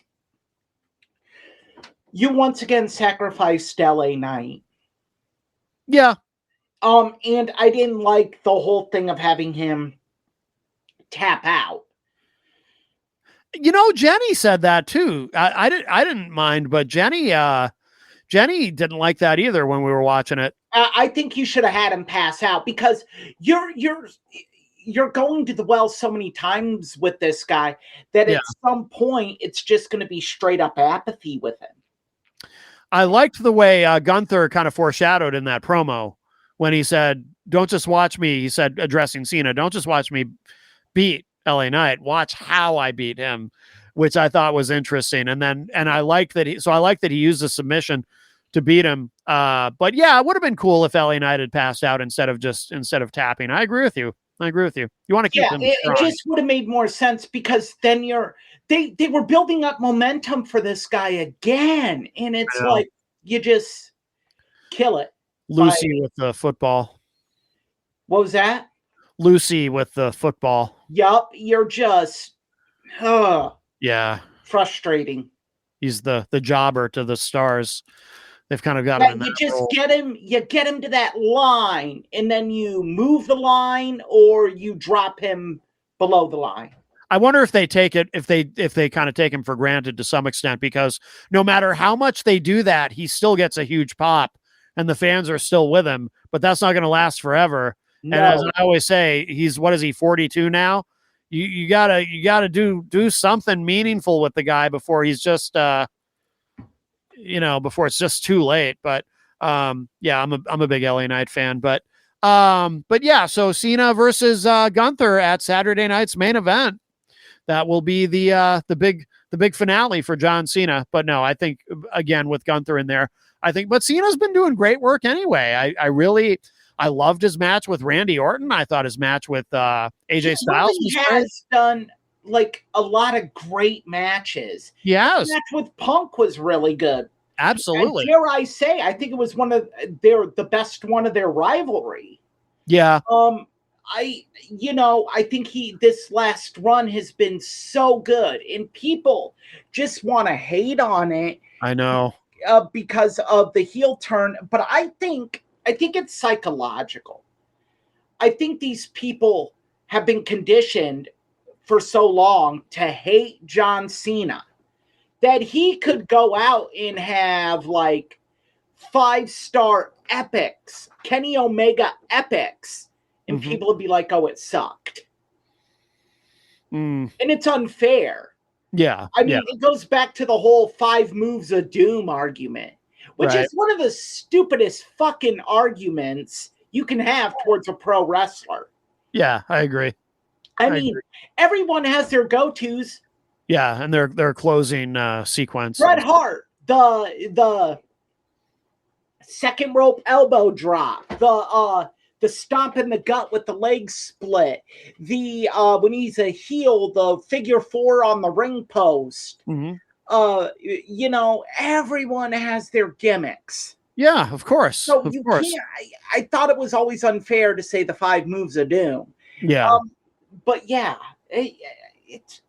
you once again sacrificed LA Knight. Yeah. And I didn't like the whole thing of having him tap out. Jenny said that too. I didn't mind, but Jenny didn't like that either when we were watching it. I think you should have had him pass out because you're going to the well so many times with this guy that at some point it's just going to be straight up apathy with him. I liked the way Gunther kind of foreshadowed in that promo when he said, "Don't just watch me," he said, addressing Cena, "Don't just watch me beat LA Knight, watch how I beat him," which I thought was interesting. And I like that he used the submission to beat him. But yeah, it would have been cool if LA Knight had passed out instead of tapping. I agree with you. You want to keep them. It just would have made more sense because then they were building up momentum for this guy again. And it's like you just kill it. Lucy with the football. What was that? Lucy with the football. Yup, you're just frustrating. He's the jobber to the stars. They've kind of got him in that role. Get him to that line, and then you move the line or you drop him below the line. I wonder if they take it, if they kind of take him for granted to some extent, because no matter how much they do that, he still gets a huge pop and the fans are still with him, but that's not going to last forever. No. And as I always say, he's 42 now? You gotta do something meaningful with the guy before he's just before it's just too late. But I'm a big LA Knight fan. But yeah, so Cena versus Gunther at Saturday night's main event. That will be the big finale for John Cena. But no, I think again with Gunther in there, but Cena's been doing great work anyway. I loved his match with Randy Orton. I thought his match with AJ Styles has done like a lot of great matches. Yes. The match with Punk was really good. Absolutely. And dare I say, I think it was the best one of their rivalry. Yeah. I think this last run has been so good and people just want to hate on it. I know. Because of the heel turn, but I think it's psychological. I think these people have been conditioned for so long to hate John Cena that he could go out and have like 5-star epics, Kenny Omega epics, and people would be like, "Oh, it sucked." Mm, And it's unfair. yeah. I Yeah. mean, it goes back to the whole 5 moves of doom argument, which Right. is one of the stupidest fucking arguments you can have towards a pro wrestler. Yeah. I agree. I I mean, agree. everyone has their go-tos. Yeah. And their closing sequence. Bret Hart, the second rope elbow drop, the stomp in the gut with the leg split, the when he's a heel, the figure 4 on the ring post. Mm-hmm. You know, everyone has their gimmicks. Yeah, of course. So Of you course. can't. I thought it was always unfair to say the 5 moves of doom. Yeah. But yeah, it's.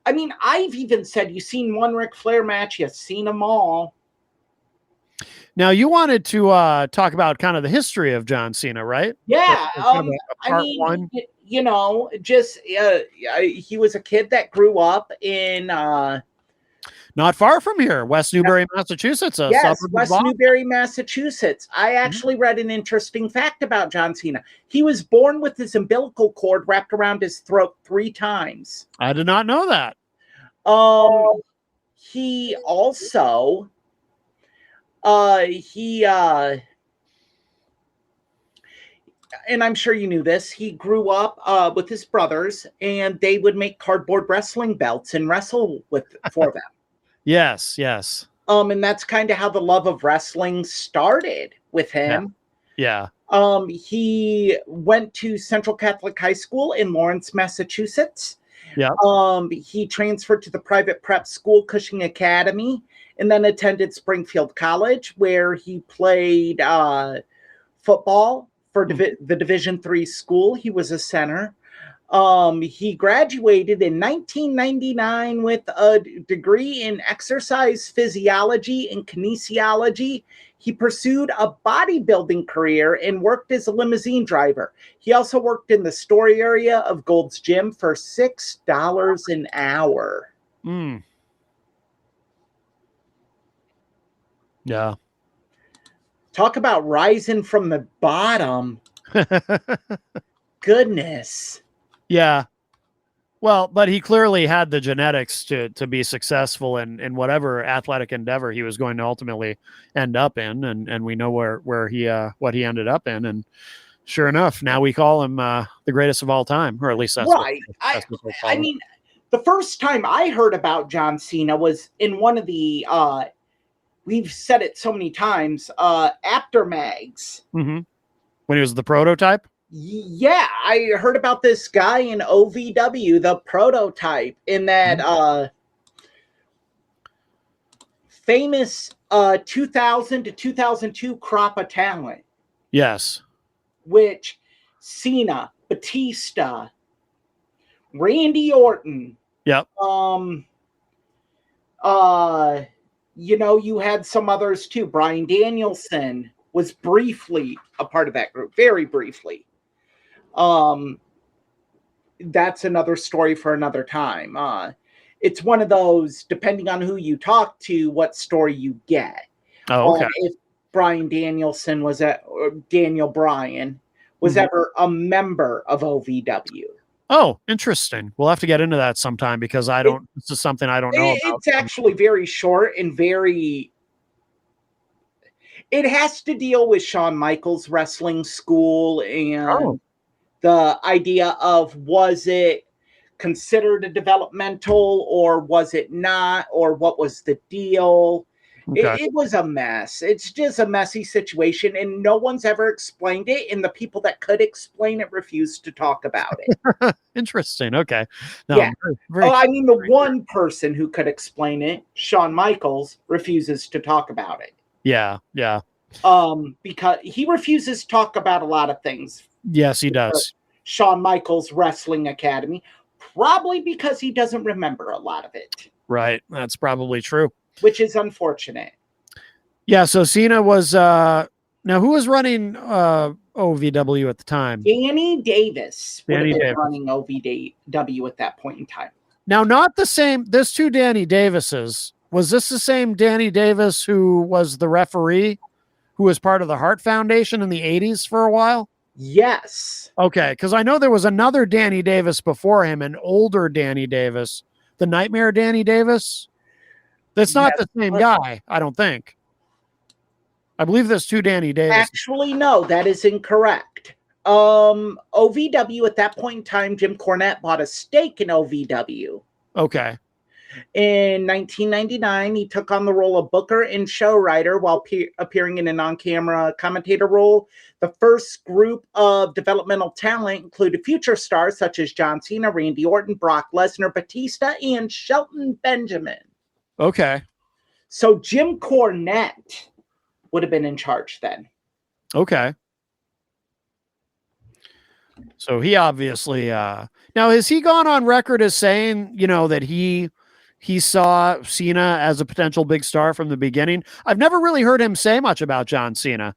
I mean, I've even said you've seen one Ric Flair match, you've seen them all. Now you wanted to talk about kind of the history of John Cena, right? Yeah, Kind of a I part mean, one. you know, just he was a kid that grew up in Not far from here, West Newbury, Massachusetts, a yes, suburb of West Boston. Newbury, Massachusetts. I Mhm. actually read an interesting fact about John Cena. He was born with his umbilical cord wrapped around his throat 3 times. I did not know that. Um, he also, he, and I'm sure you knew this, he grew up with his brothers, and they would make cardboard wrestling belts and wrestle with for them. Yes, yes. And that's kind of how the love of wrestling started with Yeah. him. Yeah. He went to Central Catholic High School in Lawrence, Massachusetts. Yeah. He transferred to the private prep school, Cushing Academy, and then attended Springfield College, where he played football for the Division III school. He was a center. He graduated in 1999 with a degree in exercise physiology and kinesiology. He pursued a bodybuilding career and worked as a limousine driver. He also worked in the store area of Gold's Gym for $6 an hour. Mm. Yeah. Talk about rising from the bottom. Goodness. Yeah. Well, but he clearly had the genetics to be successful in whatever athletic endeavor he was going to ultimately end up in, and we know where he what he ended up in, and sure enough, now we call him the greatest of all time, or at least Right. that's what they call I him. mean, the first time I heard about John Cena was in one of the we've said it so many times, after mags. Mm-hmm. When he was the prototype. Yeah, I heard about this guy in OVW, the prototype, in that famous 2000 to 2002 crop of talent, Yes. which Cena, Batista, Randy Orton, Yep. you know, you had some others too. Bryan Danielson was briefly a part of that group, very briefly. That's another story for another time. It's one of those, depending on who you talk to, what story you get. Oh, okay. If Bryan Danielson was Daniel Bryan was ever a member of OVW. Oh, interesting. We'll have to get into that sometime because this is something I don't know about. It's actually very short and very. It has to deal with Shawn Michaels' wrestling school and the idea of, was it considered a developmental or was it not, or what was the deal? Okay. It was a mess. It's just a messy situation, and no one's ever explained it, and the people that could explain it refused to talk about it. Interesting. Okay. No, Yeah. very I mean, the one person who could explain it, Shawn Michaels, refuses to talk about it. Yeah. Yeah. Because he refuses to talk about a lot of things. Yes, he does. Shawn Michaels Wrestling Academy, probably because he doesn't remember a lot of it. Right. That's probably true. Which is unfortunate. Yeah. So Cena was now who was running OVW at the time? Danny Davis would Danny have been Davis. running OVW at that point in time. Now, not the same. There's two Danny Davises. Was this the same Danny Davis who was the referee, who was part of the Hart Foundation in the 80s for a while? Yes. Okay, because I know there was another Danny Davis before him, an older Danny Davis, the Nightmare Danny Davis. That's not Yes. the same But guy, I don't think. I believe there's two Danny Davis. actually, no, that is incorrect. OVW at that point in time, Jim Cornette bought a stake in OVW. Okay. In 1999, he took on the role of booker and show writer while appearing in a on-camera commentator role. The first group of developmental talent included future stars such as John Cena, Randy Orton, Brock Lesnar, Batista, and Shelton Benjamin. Okay. So Jim Cornette would have been in charge then. Okay. So he obviously now has he gone on record as saying, that he saw Cena as a potential big star from the beginning? I've never really heard him say much about John Cena.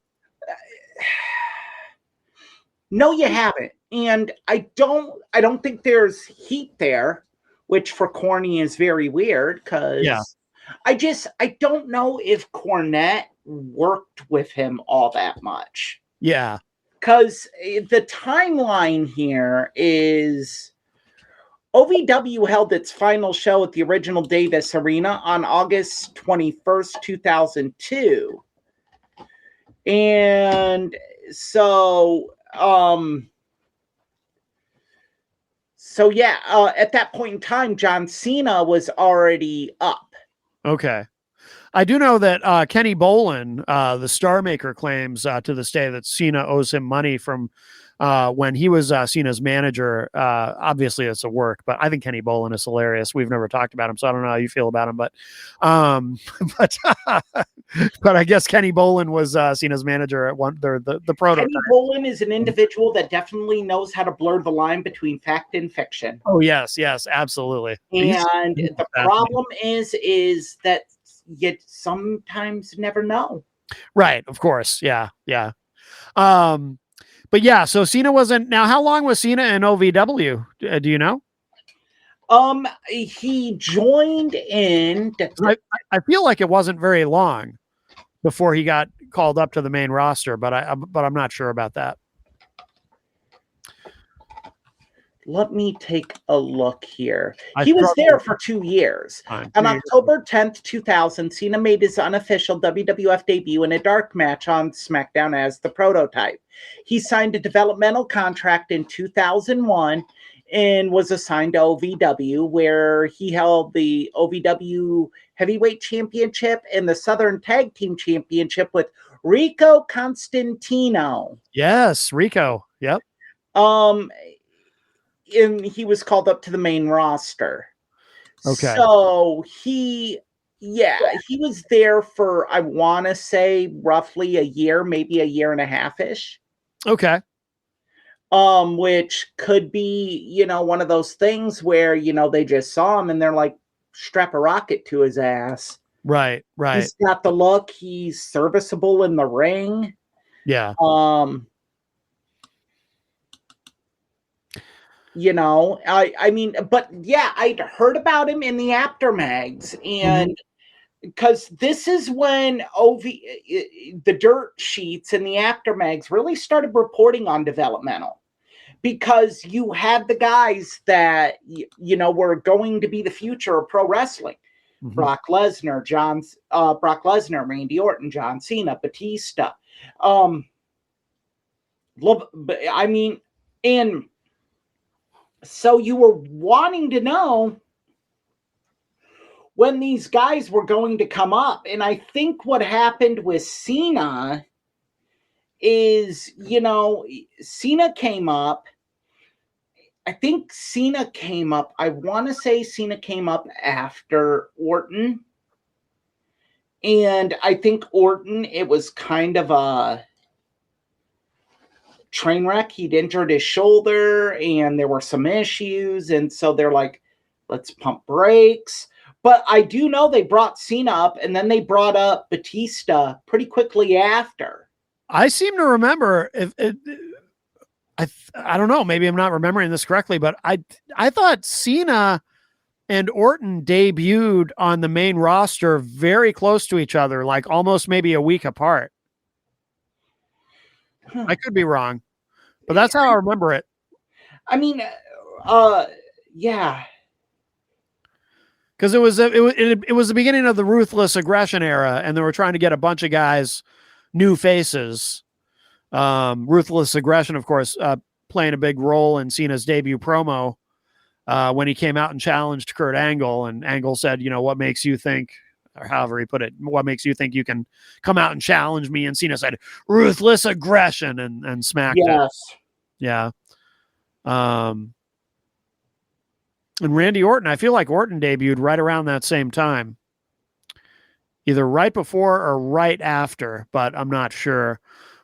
No, you haven't. And I don't think there's heat there, which for Corny is very weird because I don't know if Cornette worked with him all that much. Yeah. Because the timeline here is OVW held its final show at the original Davis Arena on August 21st, 2002. And so, at that point in time, John Cena was already up. Okay. I do know that Kenny Bolin, the Star Maker, claims to this day that Cena owes him money from when he was Cena's manager. Obviously, it's a work, but I think Kenny Bolin is hilarious. We've never talked about him, so I don't know how you feel about him, but but I guess Kenny Bolin was Cena's manager at the prototype. Kenny Bolin is an individual that definitely knows how to blur the line between fact and fiction. Oh yes, absolutely. And the problem is that you sometimes never know. Right, of course. Yeah. But yeah, so Cena wasn't. Now, how long was Cena in OVW? Do you know? He joined in. I feel like it wasn't very long before he got called up to the main roster, but I'm not sure about that. Let me take a look here. He was there for 2 years. On October 10th, 2000, Cena made his unofficial WWF debut in a dark match on SmackDown as the Prototype. He signed a developmental contract in 2001 and was assigned to OVW, where he held the OVW Heavyweight Championship and the Southern Tag Team Championship with Rico Constantino. Yes, Rico. Yep. And he was called up to the main roster. Okay. So he was there for, I want to say, roughly a year, maybe a year and a half-ish. Okay. Which could be, one of those things where, they just saw him and they're like, strap a rocket to his ass. Right. He's got the look. He's serviceable in the ring. Yeah. I mean, but yeah, I'd heard about him in the Aftermags, and because this is when the dirt sheets and the Aftermags really started reporting on developmental, because you had the guys that were going to be the future of pro wrestling. Brock Lesnar, Randy Orton, John Cena, Batista. And so you were wanting to know when these guys were going to come up. And I think what happened with Cena is, Cena came up. I think Cena came up. I want to say Cena came up after Orton. And I think Orton, it was kind of a train wreck. He'd injured his shoulder and there were some issues. And so they're like, let's pump brakes. But I do know they brought Cena up and then they brought up Batista pretty quickly after. I seem to remember I don't know, maybe I'm not remembering this correctly, but I thought Cena and Orton debuted on the main roster very close to each other, like almost maybe a week apart. I could be wrong. But that's how I remember it. I mean, yeah. Because it was the beginning of the ruthless aggression era, and they were trying to get a bunch of guys new faces. Ruthless aggression, of course, playing a big role in Cena's debut promo when he came out and challenged Kurt Angle, and Angle said, "What makes you think?" Or however he put it, what makes you think you can come out and challenge me? And Cena said, "Ruthless aggression," and smacked it. Yeah. And Randy Orton, I feel like Orton debuted right around that same time, either right before or right after, but I'm not sure.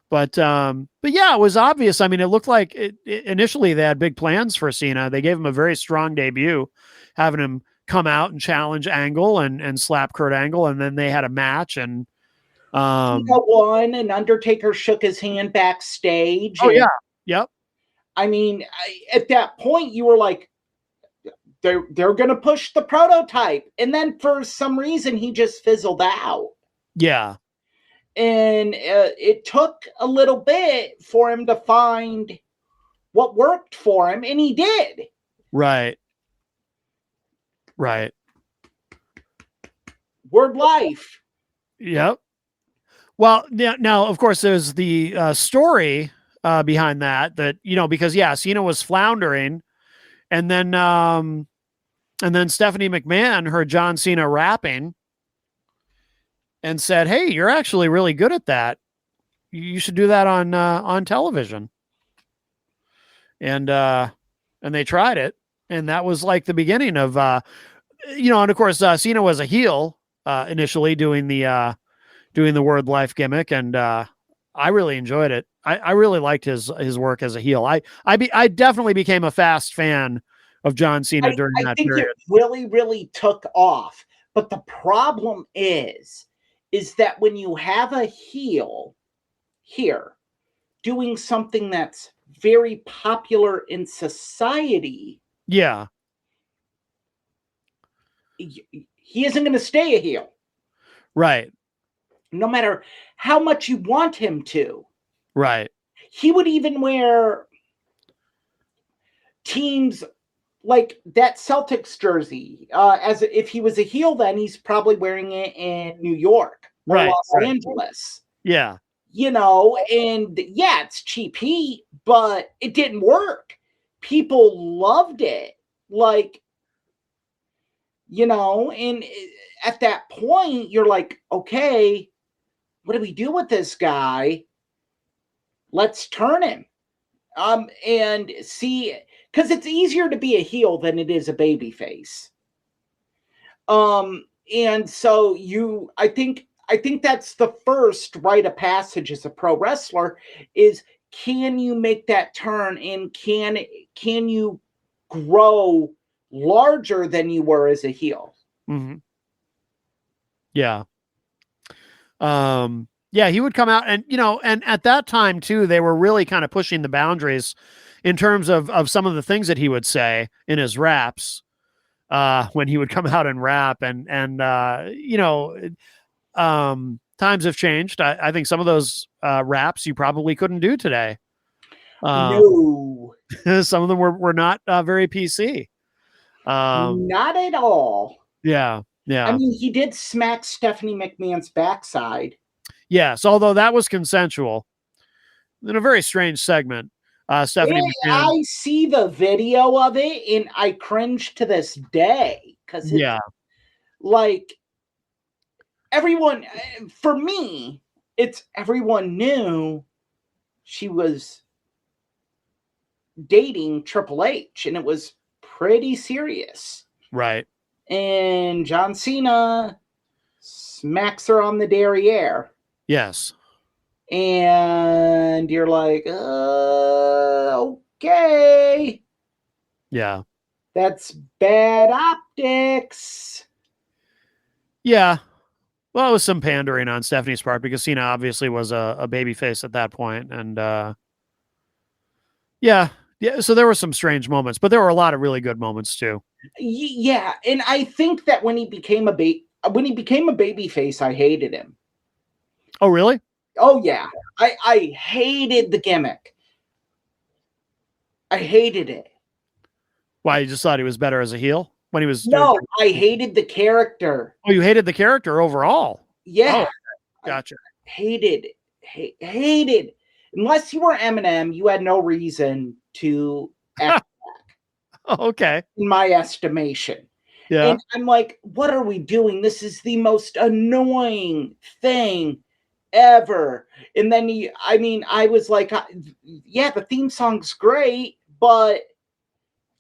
But yeah, it was obvious. I mean, it looked like initially they had big plans for Cena. They gave him a very strong debut, having him come out and challenge Angle and slap Kurt Angle, and then they had a match. And Cena won, and Undertaker shook his hand backstage. Oh, yeah. Yep. I mean, at that point, you were like, they're going to push the prototype. And then for some reason, he just fizzled out. Yeah. And it took a little bit for him to find what worked for him, and he did. Right. Right. Word life. Yep. Well, now, of course, there's the story behind that, because, yeah, Cena was floundering, and then Stephanie McMahon heard John Cena rapping and said, "Hey, you're actually really good at that. You should do that on television." And they tried it, and that was like the beginning of and of course Cena was a heel initially doing the word life gimmick, and I really enjoyed it. I really liked his work as a heel. I definitely became a fast fan of John Cena during that period. It really, really took off. But the problem is that when you have a heel here doing something that's very popular in society, yeah, he isn't going to stay a heel. Right. No matter how much you want him to. Right. He would even wear teams like that Celtics jersey. As if he was a heel, then he's probably wearing it in New York or Los Angeles. Yeah. And yeah, it's cheap heat, but it didn't work. People loved it. And at that point, you're like, okay, what do we do with this guy? Let's turn him. And see, because it's easier to be a heel than it is a baby face. And so I think that's the first rite of passage as a pro wrestler is, can you make that turn, and can you grow larger than you were as a heel? Mm-hmm. Yeah. Yeah, he would come out and, and at that time too, they were really kind of pushing the boundaries in terms of some of the things that he would say in his raps, when he would come out and rap and times have changed. I think some of those, raps you probably couldn't do today. No, some of them were not very PC. Not at all. Yeah. Yeah. I mean, he did smack Stephanie McMahon's backside. Yes, although that was consensual in a very strange segment. Stephanie McMahon. I see the video of it, and I cringe to this day because like everyone, for me, it's everyone knew she was dating Triple H, and it was pretty serious. Right. And John Cena smacks her on the derriere. Yes. And you're like, okay. Yeah. That's bad optics. Yeah. Well, it was some pandering on Stephanie's part because Cena obviously was a babyface at that point. And yeah. So there were some strange moments, but there were a lot of really good moments too. Yeah. And I think that when he became a babyface, I hated him. Oh, really? Oh, yeah. I hated the gimmick. I hated it. Why, you just thought he was better as a heel when he was doing? No, I hated the character. Oh, you hated the character overall. Yeah, Oh, gotcha. hated, hated. Unless you were Eminem, you had no reason to act, Oh, okay. in my estimation. Yeah. And I'm like, what are we doing? This is the most annoying thing ever. And then I was like, yeah, the theme song's great, but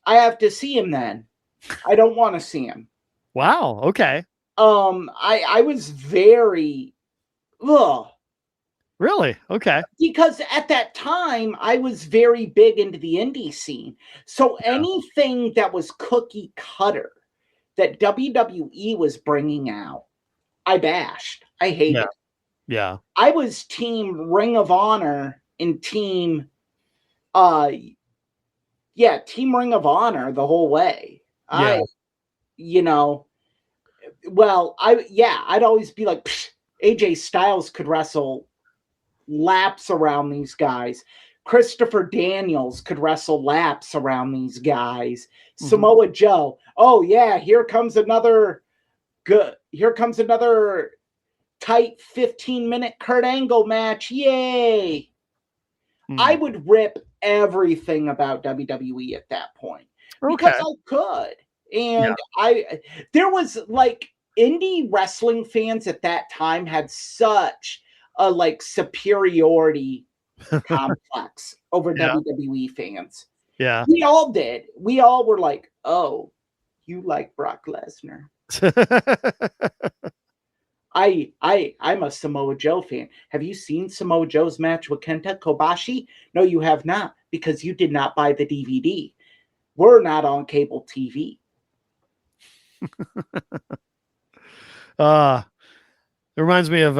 I have to see him then. I don't want to see him. Wow. Okay. I was very, ugh. Really? Okay. Because at that time I was very big into the indie scene. So anything that was cookie cutter that WWE was bringing out, I bashed. I hated. Yeah. Yeah. I was team Ring of Honor and team team Ring of Honor the whole way. Yeah. I'd always be like, AJ Styles could wrestle laps around these guys. Christopher Daniels could wrestle laps around these guys. Mm-hmm. Samoa Joe. Oh yeah, here comes another tight 15-minute Kurt Angle match. Yay. I would rip everything about WWE at that point because I could. And there was like indie wrestling fans at that time had such a like superiority complex over WWE fans. Yeah. We all did. We all were like, oh, you like Brock Lesnar. I'm a Samoa Joe fan. Have you seen Samoa Joe's match with Kenta Kobashi? No, you have not, because you did not buy the DVD. We're not on cable TV. It reminds me of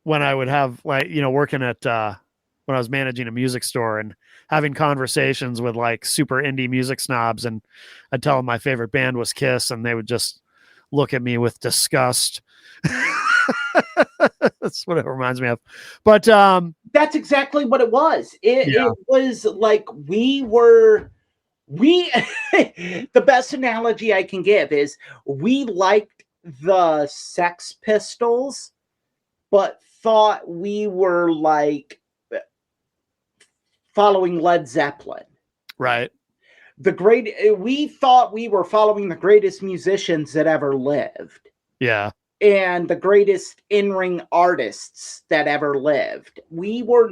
when I would have working at when I was managing a music store and having conversations with like super indie music snobs, and I'd tell them my favorite band was Kiss, and they would just look at me with disgust. That's what it reminds me of. But that's exactly what it was. It was like the best analogy I can give is we liked the Sex Pistols, but thought we were like following Led Zeppelin. Right. We thought we were following the greatest musicians that ever lived. Yeah. And the greatest in-ring artists that ever lived. We were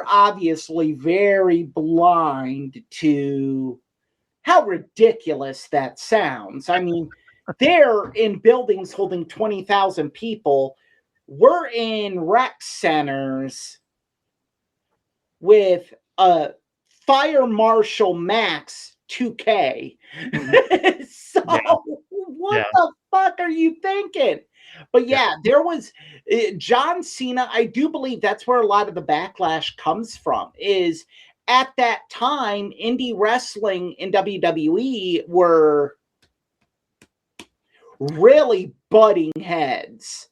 obviously very blind to how ridiculous that sounds. I mean, they're in buildings holding 20,000 people. We're in rec centers with a Fire Marshal Max 2K. So what the fuck are you thinking? But there was John Cena. I do believe that's where a lot of the backlash comes from, is at that time, indie wrestling in WWE were really butting heads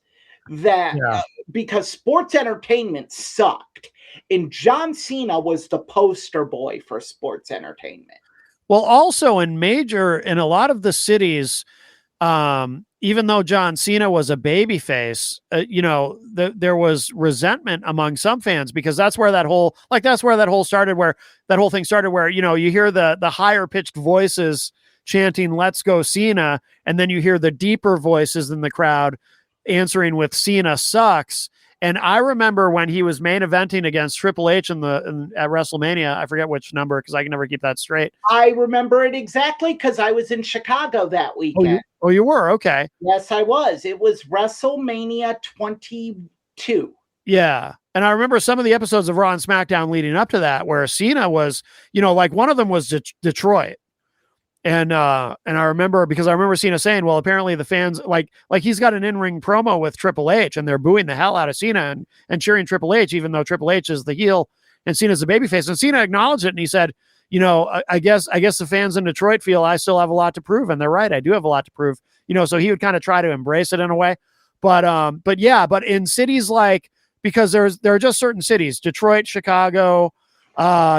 because sports entertainment sucked. And John Cena was the poster boy for sports entertainment. Well, also in a lot of the cities, even though John Cena was a babyface, there was resentment among some fans, because that's where that whole thing started, where, you hear the higher pitched voices chanting "Let's go Cena," and then you hear the deeper voices in the crowd answering with "Cena sucks." And I remember when he was main eventing against Triple H at WrestleMania, I forget which number, because I can never keep that straight. I remember it exactly because I was in Chicago that weekend. Oh, you were? Okay. Yes, I was. It was WrestleMania 22. Yeah. And I remember some of the episodes of Raw and SmackDown leading up to that, where Cena was, like one of them was Detroit. And I remember, because I remember Cena saying, well, apparently the fans like he's got an in-ring promo with Triple H, and they're booing the hell out of Cena and cheering Triple H, even though Triple H is the heel and Cena's the babyface. And Cena acknowledged it, and he said, I guess the fans in Detroit feel I still have a lot to prove, and they're right. I do have a lot to prove. So he would kind of try to embrace it in a way. But in cities like, because there are just certain cities, Detroit, Chicago,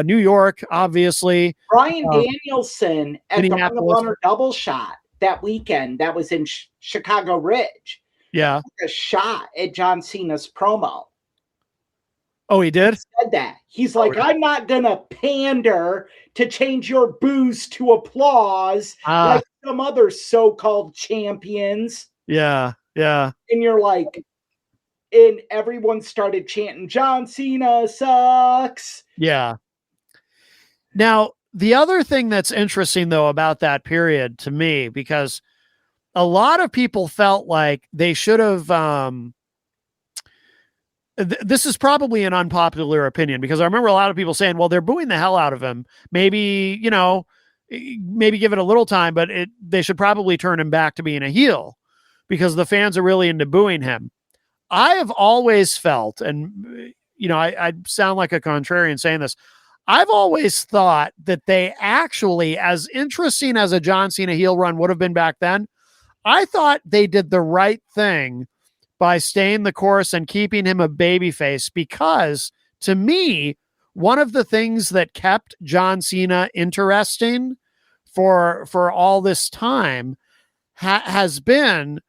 New York, obviously, Brian uh, Danielson at the Ring of Minneapolis. Honor double shot that weekend. That was in Chicago Ridge. Yeah. A shot at John Cena's promo. Oh, he did? Said that. He's like, really? I'm not going to pander to change your boos to applause Ah, like some other so called champions. yeah. Yeah. And you're like, and everyone started chanting, John Cena sucks. Yeah. Now, the other thing that's interesting, though, about that period to me, because a lot of people felt like they should have. This is probably an unpopular opinion because I remember a lot of people saying, well, they're booing the hell out of him. Maybe, maybe give it a little time, but they should probably turn him back to being a heel because the fans are really into booing him. I have always felt, and, I sound like a contrarian saying this. I've always thought that they actually, as interesting as a John Cena heel run would have been back then, I thought they did the right thing by staying the course and keeping him a babyface because, to me, one of the things that kept John Cena interesting for all this time has been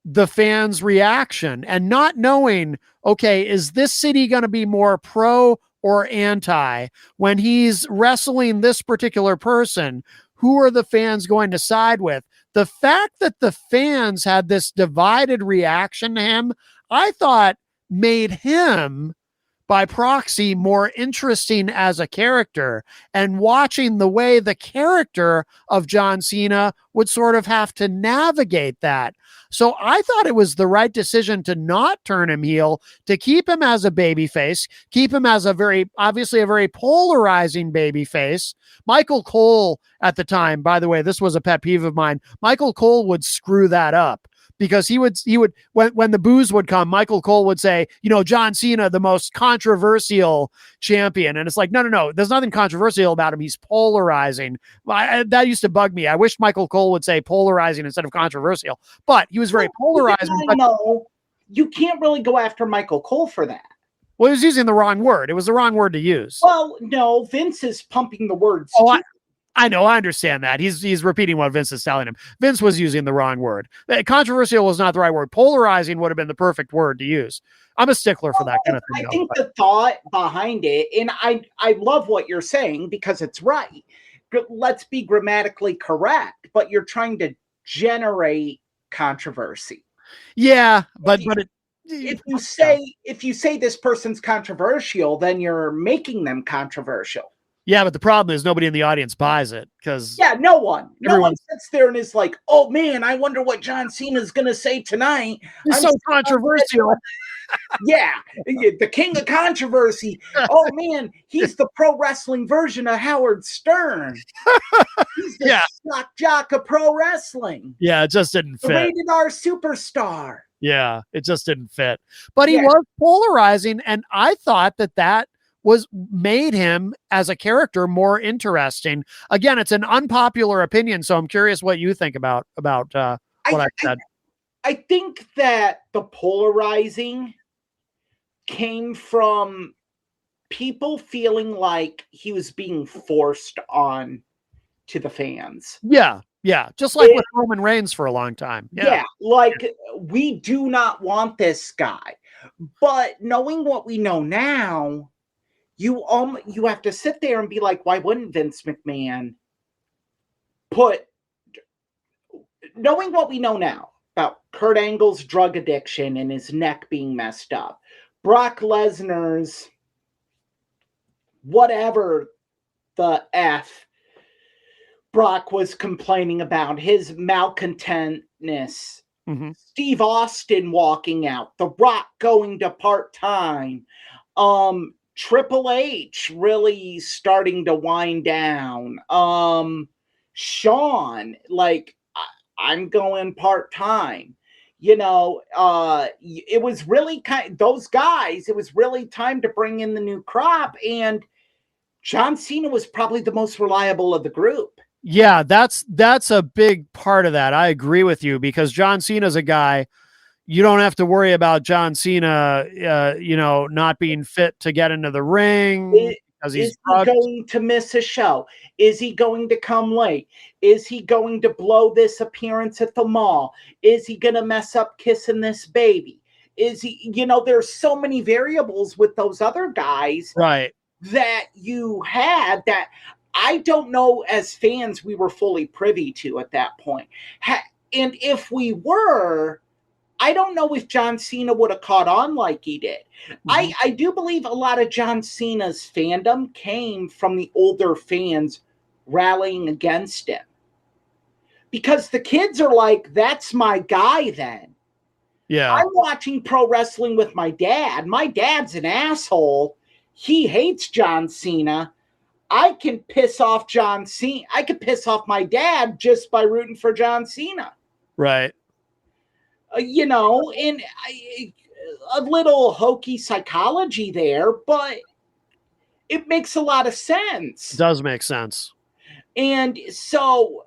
the fans' reaction and not knowing, okay, is this city going to be more pro or anti when he's wrestling this particular person? Who are the fans going to side with? The fact that the fans had this divided reaction to him, I thought made him by proxy more interesting as a character, and watching the way the character of John Cena would sort of have to navigate that. So I thought it was the right decision to not turn him heel, to keep him as a babyface, keep him as obviously a very polarizing babyface. Michael Cole at the time, by the way, this was a pet peeve of mine. Michael Cole would screw that up because he would when the boos would come, Michael Cole would say, John Cena, the most controversial champion. And it's like, no. There's nothing controversial about him. He's polarizing. That used to bug me. I wish Michael Cole would say polarizing instead of controversial, but he was very polarizing. No, you can't really go after Michael Cole for that. Well, he was using the wrong word. It was the wrong word to use. Well, no, Vince is pumping the words. Oh, I know. I understand that. He's repeating what Vince is telling him. Vince was using the wrong word. Controversial was not the right word. Polarizing would have been the perfect word to use. I'm a stickler for that kind of thing. I think the thought behind it, and I love what you're saying because it's right. Let's be grammatically correct, but you're trying to generate controversy. Yeah, but if you say this person's controversial, then you're making them controversial. Yeah, but the problem is nobody in the audience buys it because no one sits there and is like, oh man, I wonder what John Cena's gonna say tonight. He's so controversial. Yeah, the king of controversy. Oh man, he's the pro wrestling version of Howard Stern. He's the shock jock of pro wrestling. Yeah, it just didn't fit. The rated R superstar. Yeah, it just didn't fit. But he was polarizing, and I thought that was made him as a character more interesting. Again, it's an unpopular opinion, so I'm curious what you think about what I said. I think that the polarizing came from people feeling like he was being forced on to the fans. Yeah. Just like with Roman Reigns for a long time. Yeah, we do not want this guy. But knowing what we know now, you have to sit there and be like, why wouldn't Vince McMahon knowing what we know now about Kurt Angle's drug addiction and his neck being messed up, Brock Lesnar's whatever the F Brock was complaining about, his malcontentness, Steve Austin walking out, The Rock going to part-time, Triple H really starting to wind down, Shawn, like, I'm going part-time. It was really those guys, it was really time to bring in the new crop, and John Cena was probably the most reliable of the group. Yeah, that's a big part of that. I agree with you because John Cena's a guy, you don't have to worry about John Cena, not being fit to get into the ring. As Is he's he going to miss a show? Is he going to come late? Is he going to blow this appearance at the mall? Is he going to mess up kissing this baby? Is he, there's so many variables with those other guys right. that you had that I don't know as fans we were fully privy to at that point. And if we were, I don't know if John Cena would have caught on like he did. Mhm. I do believe a lot of John Cena's fandom came from the older fans rallying against him. Because the kids are like, that's my guy then. Yeah. I'm watching pro wrestling with my dad. My dad's an asshole. He hates John Cena. I can piss off John Cena. I could piss off my dad just by rooting for John Cena. Right. And a little hokey psychology there, but it makes a lot of sense. It does make sense. And so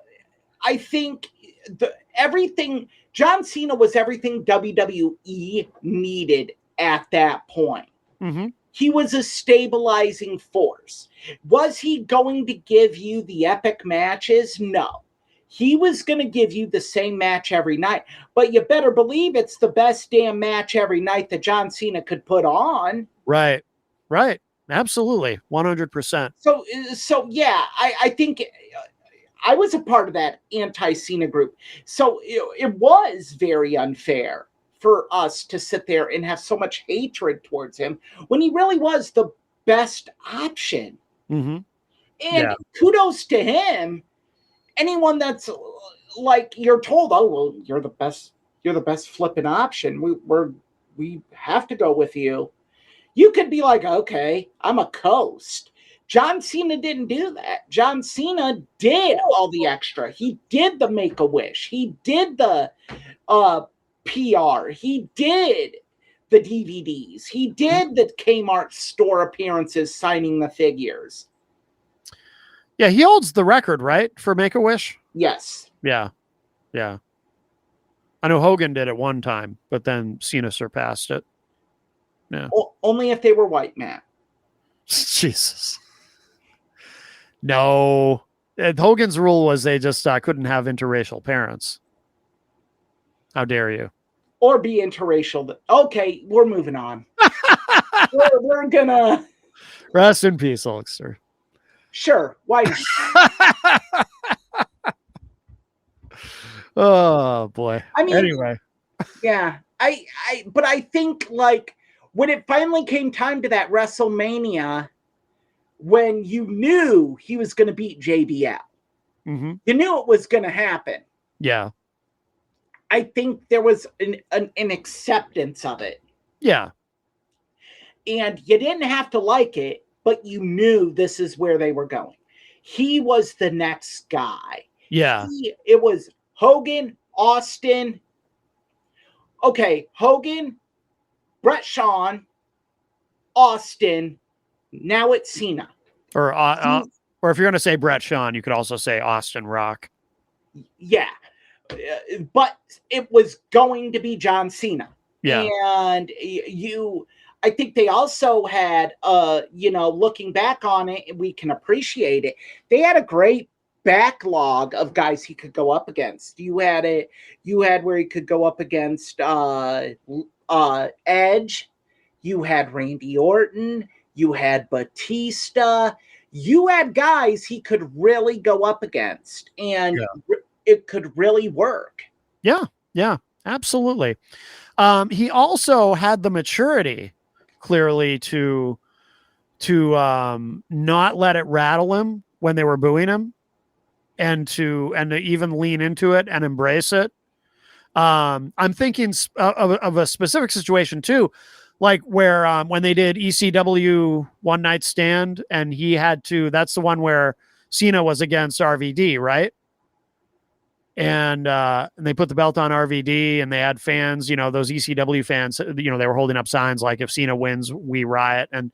I think everything, John Cena was everything WWE needed at that point. Mm-hmm. He was a stabilizing force. Was he going to give you the epic matches? No. He was going to give you the same match every night, but you better believe it's the best damn match every night that John Cena could put on. Right. Right. Absolutely. 100%. So yeah, I think I was a part of that anti-Cena group. So it was very unfair for us to sit there and have so much hatred towards him when he really was the best option. Mm-hmm. And kudos to him. Anyone that's like, you're told, oh, well, you're the best flipping option. We have to go with you. You could be like, okay, I'm a coast. John Cena didn't do that. John Cena did all the extra. He did the Make-A-Wish. He did the PR. He did the DVDs. He did the Kmart store appearances signing the figures. Yeah, he holds the record, right, for Make-A-Wish? Yes. Yeah. Yeah. I know Hogan did it one time, but then Cena surpassed it. Yeah. Only if they were white, Matt. Jesus. No. Hogan's rule was they just couldn't have interracial parents. How dare you? Or be interracial. Okay, we're moving on. we're gonna... Rest in peace, Hulkster. Sure, why not? Oh boy. I mean, anyway. Yeah. But I think, like, when it finally came time to that WrestleMania, when you knew he was going to beat JBL, mm-hmm. you knew it was going to happen. Yeah. I think there was an acceptance of it. Yeah. And you didn't have to like it, but you knew this is where they were going. He was the next guy. Yeah. It was Hogan, Austin. Okay, Hogan, Brett Shawn, Austin. Now it's Cena. Or if you're going to say Brett Shawn, you could also say Austin Rock. Yeah. But it was going to be John Cena. Yeah. And I think they also had, looking back on it, we can appreciate it. They had a great backlog of guys he could go up against. You had where he could go up against Edge. You had Randy Orton. You had Batista. You had guys he could really go up against, and it could really work. Yeah, absolutely. He also had the maturity, clearly, to not let it rattle him when they were booing him, and to even lean into it and embrace it. I'm thinking of a specific situation too, like where when they did ECW One Night Stand, and he had to. That's the one where Cena was against RVD, right? And they put the belt on RVD, and they had fans, those ECW fans, they were holding up signs like, if Cena wins, we riot. And,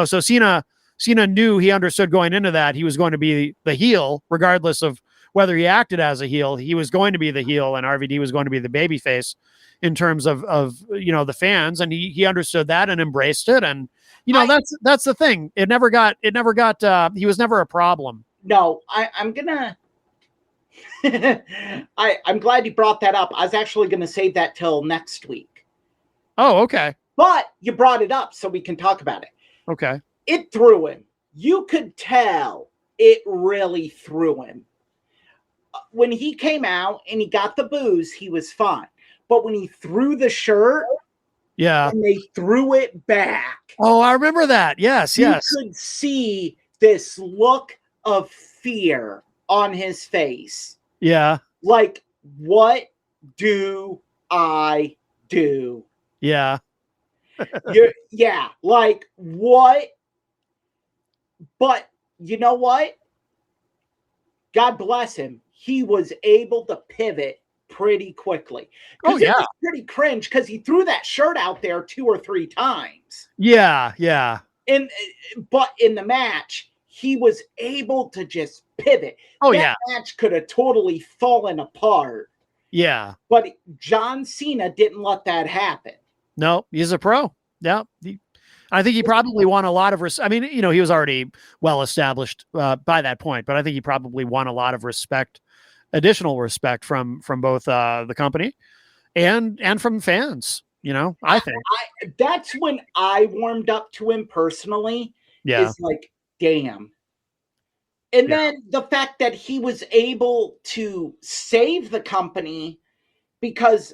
so Cena knew, he understood going into that, he was going to be the heel, regardless of whether he acted as a heel. He was going to be the heel, and RVD was going to be the babyface in terms of the fans. And he understood that and embraced it. And You know, that's the thing. It never got he was never a problem. No, I'm gonna I'm glad you brought that up. I was actually gonna save that till next week. Oh, okay. But you brought it up so we can talk about it. Okay. It threw him. You could tell it really threw him. When he came out and he got the booze, he was fine. But when he threw the shirt, yeah, and they threw it back. Oh, I remember that. Yes, yes. You could see this look of fear on his face. Yeah. Like, what do I do? Yeah. Yeah, like, what? But you know what? God bless him. He was able to pivot pretty quickly. Oh, yeah. It was pretty cringe because he threw that shirt out there 2 or 3 times. Yeah, yeah. But in the match, he was able to just pivot. Oh, that yeah. match could have totally fallen apart. Yeah. But John Cena didn't let that happen. No, he's a pro. Yeah. I think he probably won a lot of I mean, you know, he was already well established by that point, but I think he probably won a lot of respect, additional respect from both the company and from fans. You know, I think that's when I warmed up to him personally. Yeah. Is like, damn. And then the fact that he was able to save the company because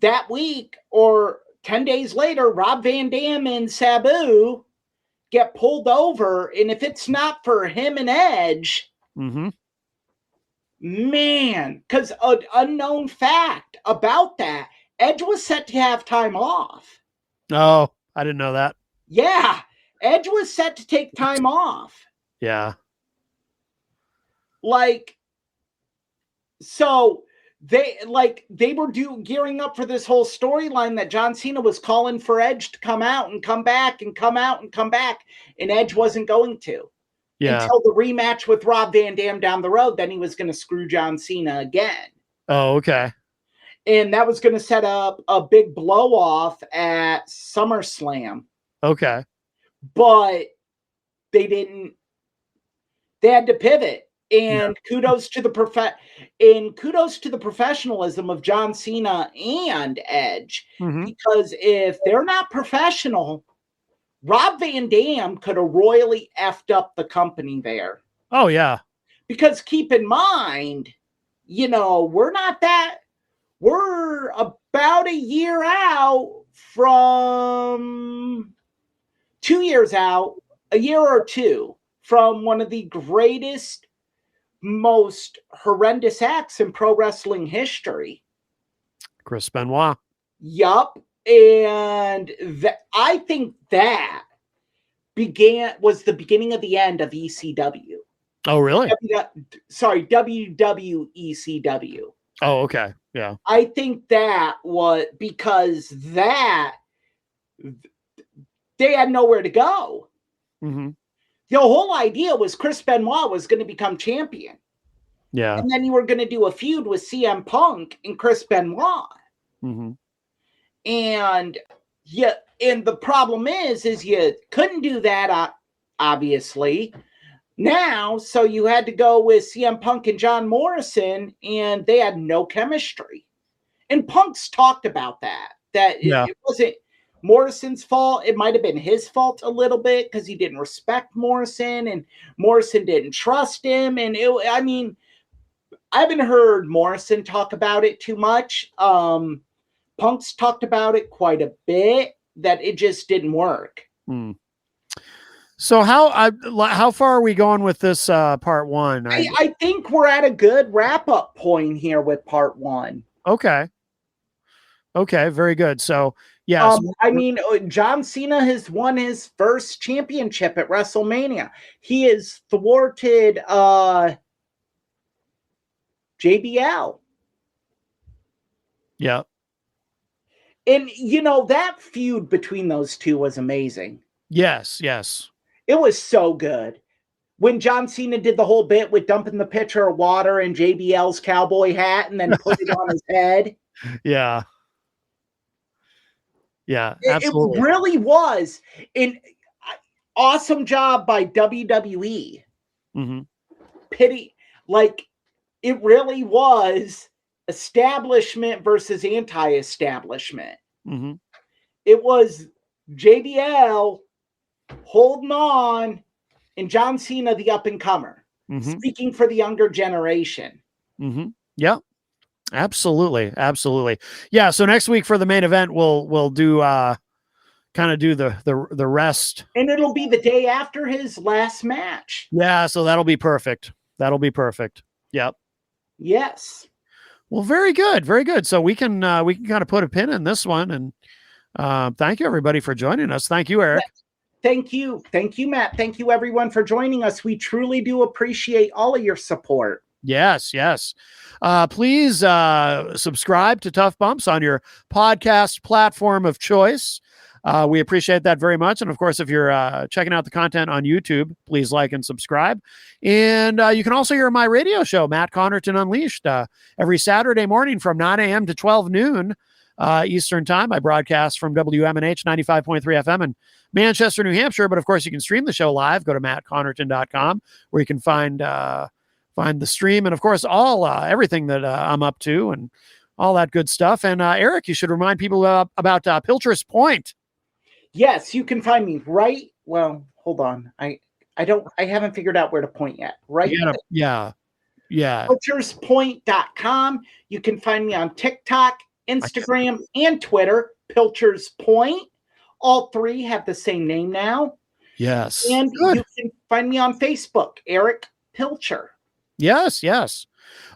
that week or 10 days later, Rob Van Dam and Sabu get pulled over. And if it's not for him and Edge, man, because an unknown fact about that, Edge was set to have time off. Oh, I didn't know that. Yeah, Edge was set to take time off. Yeah. Like, so they were gearing up for this whole storyline that John Cena was calling for Edge to come out and come back and come out and come back, and Edge wasn't going to. Yeah. Until the rematch with Rob Van Dam down the road, then he was going to screw John Cena again. Oh, okay. And that was going to set up a big blow off at SummerSlam. Okay. But they didn't. They had to pivot. And kudos to the professionalism of John Cena and Edge. Because if they're not professional, Rob Van Dam could have royally effed up the company there. Oh, yeah. Because keep in mind, you know, we're about a year out from 2 years out, a year or two from one of the greatest, most horrendous acts in pro wrestling history. Chris Benoit. Yup. And I think that was the beginning of the end of ECW. Oh, really? WWECW. Oh, okay. Yeah. I think that was because that they had nowhere to go. The whole idea was Chris Benoit was going to become champion. Yeah. And then you were going to do a feud with CM Punk and Chris Benoit. And the problem is you couldn't do that, obviously. Now, so you had to go with CM Punk and John Morrison, and they had no chemistry. And Punk's talked about that. It wasn't Morrison's fault. It might have been his fault a little bit because he didn't respect Morrison, and Morrison didn't trust him. And I haven't heard Morrison talk about it too much. Punk's talked about it quite a bit, that it just didn't work. So how far are we going with this part one? I think we're at a good wrap-up point here with part one. Okay, very good. So yeah, John Cena has won his first championship at WrestleMania. He has thwarted JBL. Yeah. And, you know, that feud between those two was amazing. Yes. It was so good. When John Cena did the whole bit with dumping the pitcher of water in JBL's cowboy hat and then put it on his head. Yeah. Yeah, It absolutely. really was an awesome job by WWE. Mm-hmm. Pity, like, it really was establishment versus anti-establishment. Mm-hmm. It was JBL holding on and John Cena, the up and comer, Mm-hmm. speaking for the younger generation. Mm-hmm. Yeah. Absolutely. Absolutely. Yeah. So next week for the main event, we'll do kind of do the rest. And it'll be the day after his last match. Yeah. So that'll be perfect. That'll be perfect. Yep. Yes. Well, very good. Very good. So we can kind of put a pin in this one. And thank you everybody for joining us. Thank you, Eric. Yes. Thank you. Thank you, Matt. Thank you everyone for joining us. We truly do appreciate all of your support. Yes, yes. Please subscribe to Tough Bumps on your podcast platform of choice. We appreciate that very much. And of course, if you're checking out the content on YouTube, please like and subscribe. And you can also hear my radio show, Matt Connerton Unleashed, every Saturday morning from 9 a.m. to 12 noon Eastern Time. I broadcast from WMNH 95.3 FM in Manchester, New Hampshire. But of course, you can stream the show live. Go to mattconnerton.com where you can find the stream and of course all everything that I'm up to and all that good stuff. And Eric, you should remind people about Pilcher's Point. Yes, you can find me right. Well, hold on. I haven't figured out where to point yet. Right. Yeah. Pilcherspoint.com. You can find me on TikTok, Instagram, and Twitter. Pilcher's Point. All three have the same name now. Yes. And you can find me on Facebook, Eric Pilcher. Yes, yes.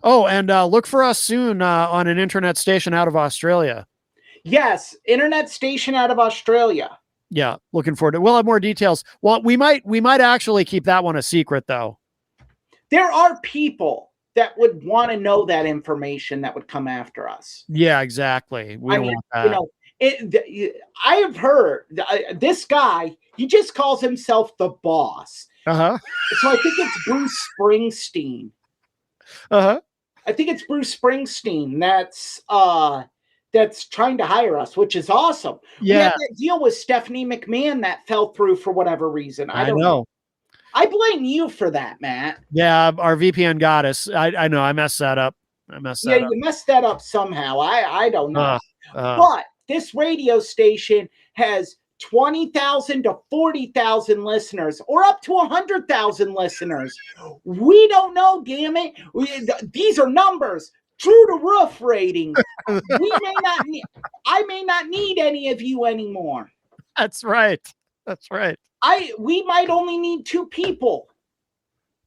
Oh, and look for us soon on an internet station out of Australia. Yes, internet station out of Australia. Yeah, looking forward to it. We'll have more details. Well, we might actually keep that one a secret, though. There are people that would want to know that information that would come after us. Yeah, exactly. We don't want that. You know, I have heard this guy, he just calls himself the boss. Uh-huh. So I think it's Bruce Springsteen. Uh-huh. I think it's Bruce Springsteen that's trying to hire us, which is awesome. Yeah. We had that deal with Stephanie McMahon that fell through for whatever reason. I don't know. I blame you for that, Matt. Yeah, our VPN goddess. I know. I messed that up. You messed that up somehow. I don't know. But this radio station has 20,000 to 40,000 listeners or up to 100,000 listeners. We don't know, damn it. These are numbers. Through the roof rating. I may not need any of you anymore. That's right. That's right. We might only need 2 people.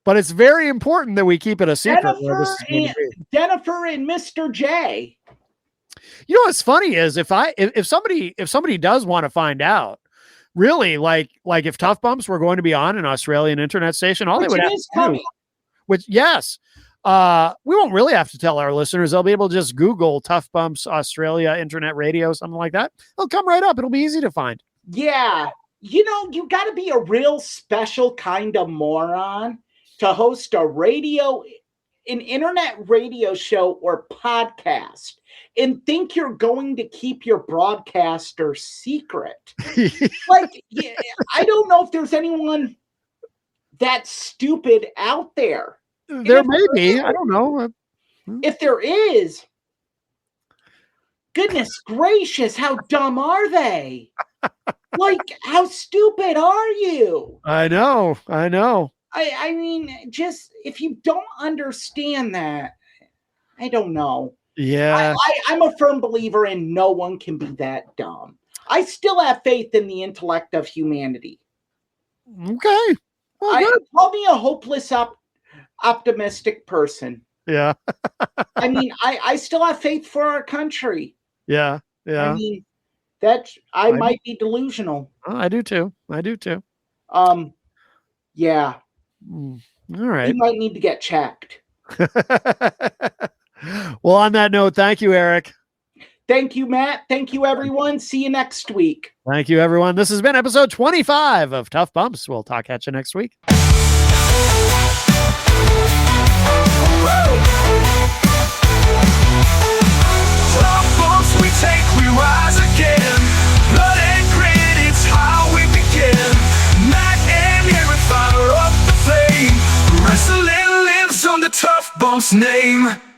But it's very important that we keep it a secret. Jennifer and Mr. J. You know what's funny is if somebody does want to find out, really, like if Tough Bumps were going to be on an Australian internet station, all they would have to do, which yes, we won't really have to tell our listeners. They'll be able to just Google Tough Bumps Australia internet radio, something like that. It'll come right up. It'll be easy to find. Yeah. You know, you got to be a real special kind of moron to host an internet radio show or podcast and think you're going to keep your broadcaster secret. I don't know if there's anyone that stupid out there. There may be. I don't know. If there is, goodness gracious, how dumb are they? How stupid are you? I know. I mean, just if you don't understand that, I don't know. Yeah. I'm a firm believer in no one can be that dumb. I still have faith in the intellect of humanity. Okay. Well, call me a hopeless optimistic person. Yeah. I mean, I still have faith for our country. Yeah. I mean, I might be delusional. Oh, I do too. Yeah. All right. You might need to get checked. Well, on that note, thank you, Eric. Thank you, Matt. Thank you, everyone. See you next week. Thank you, everyone. This has been episode 25 of Tough Bumps. We'll talk at you next week. Tough bumps we take, we rise again. boss name.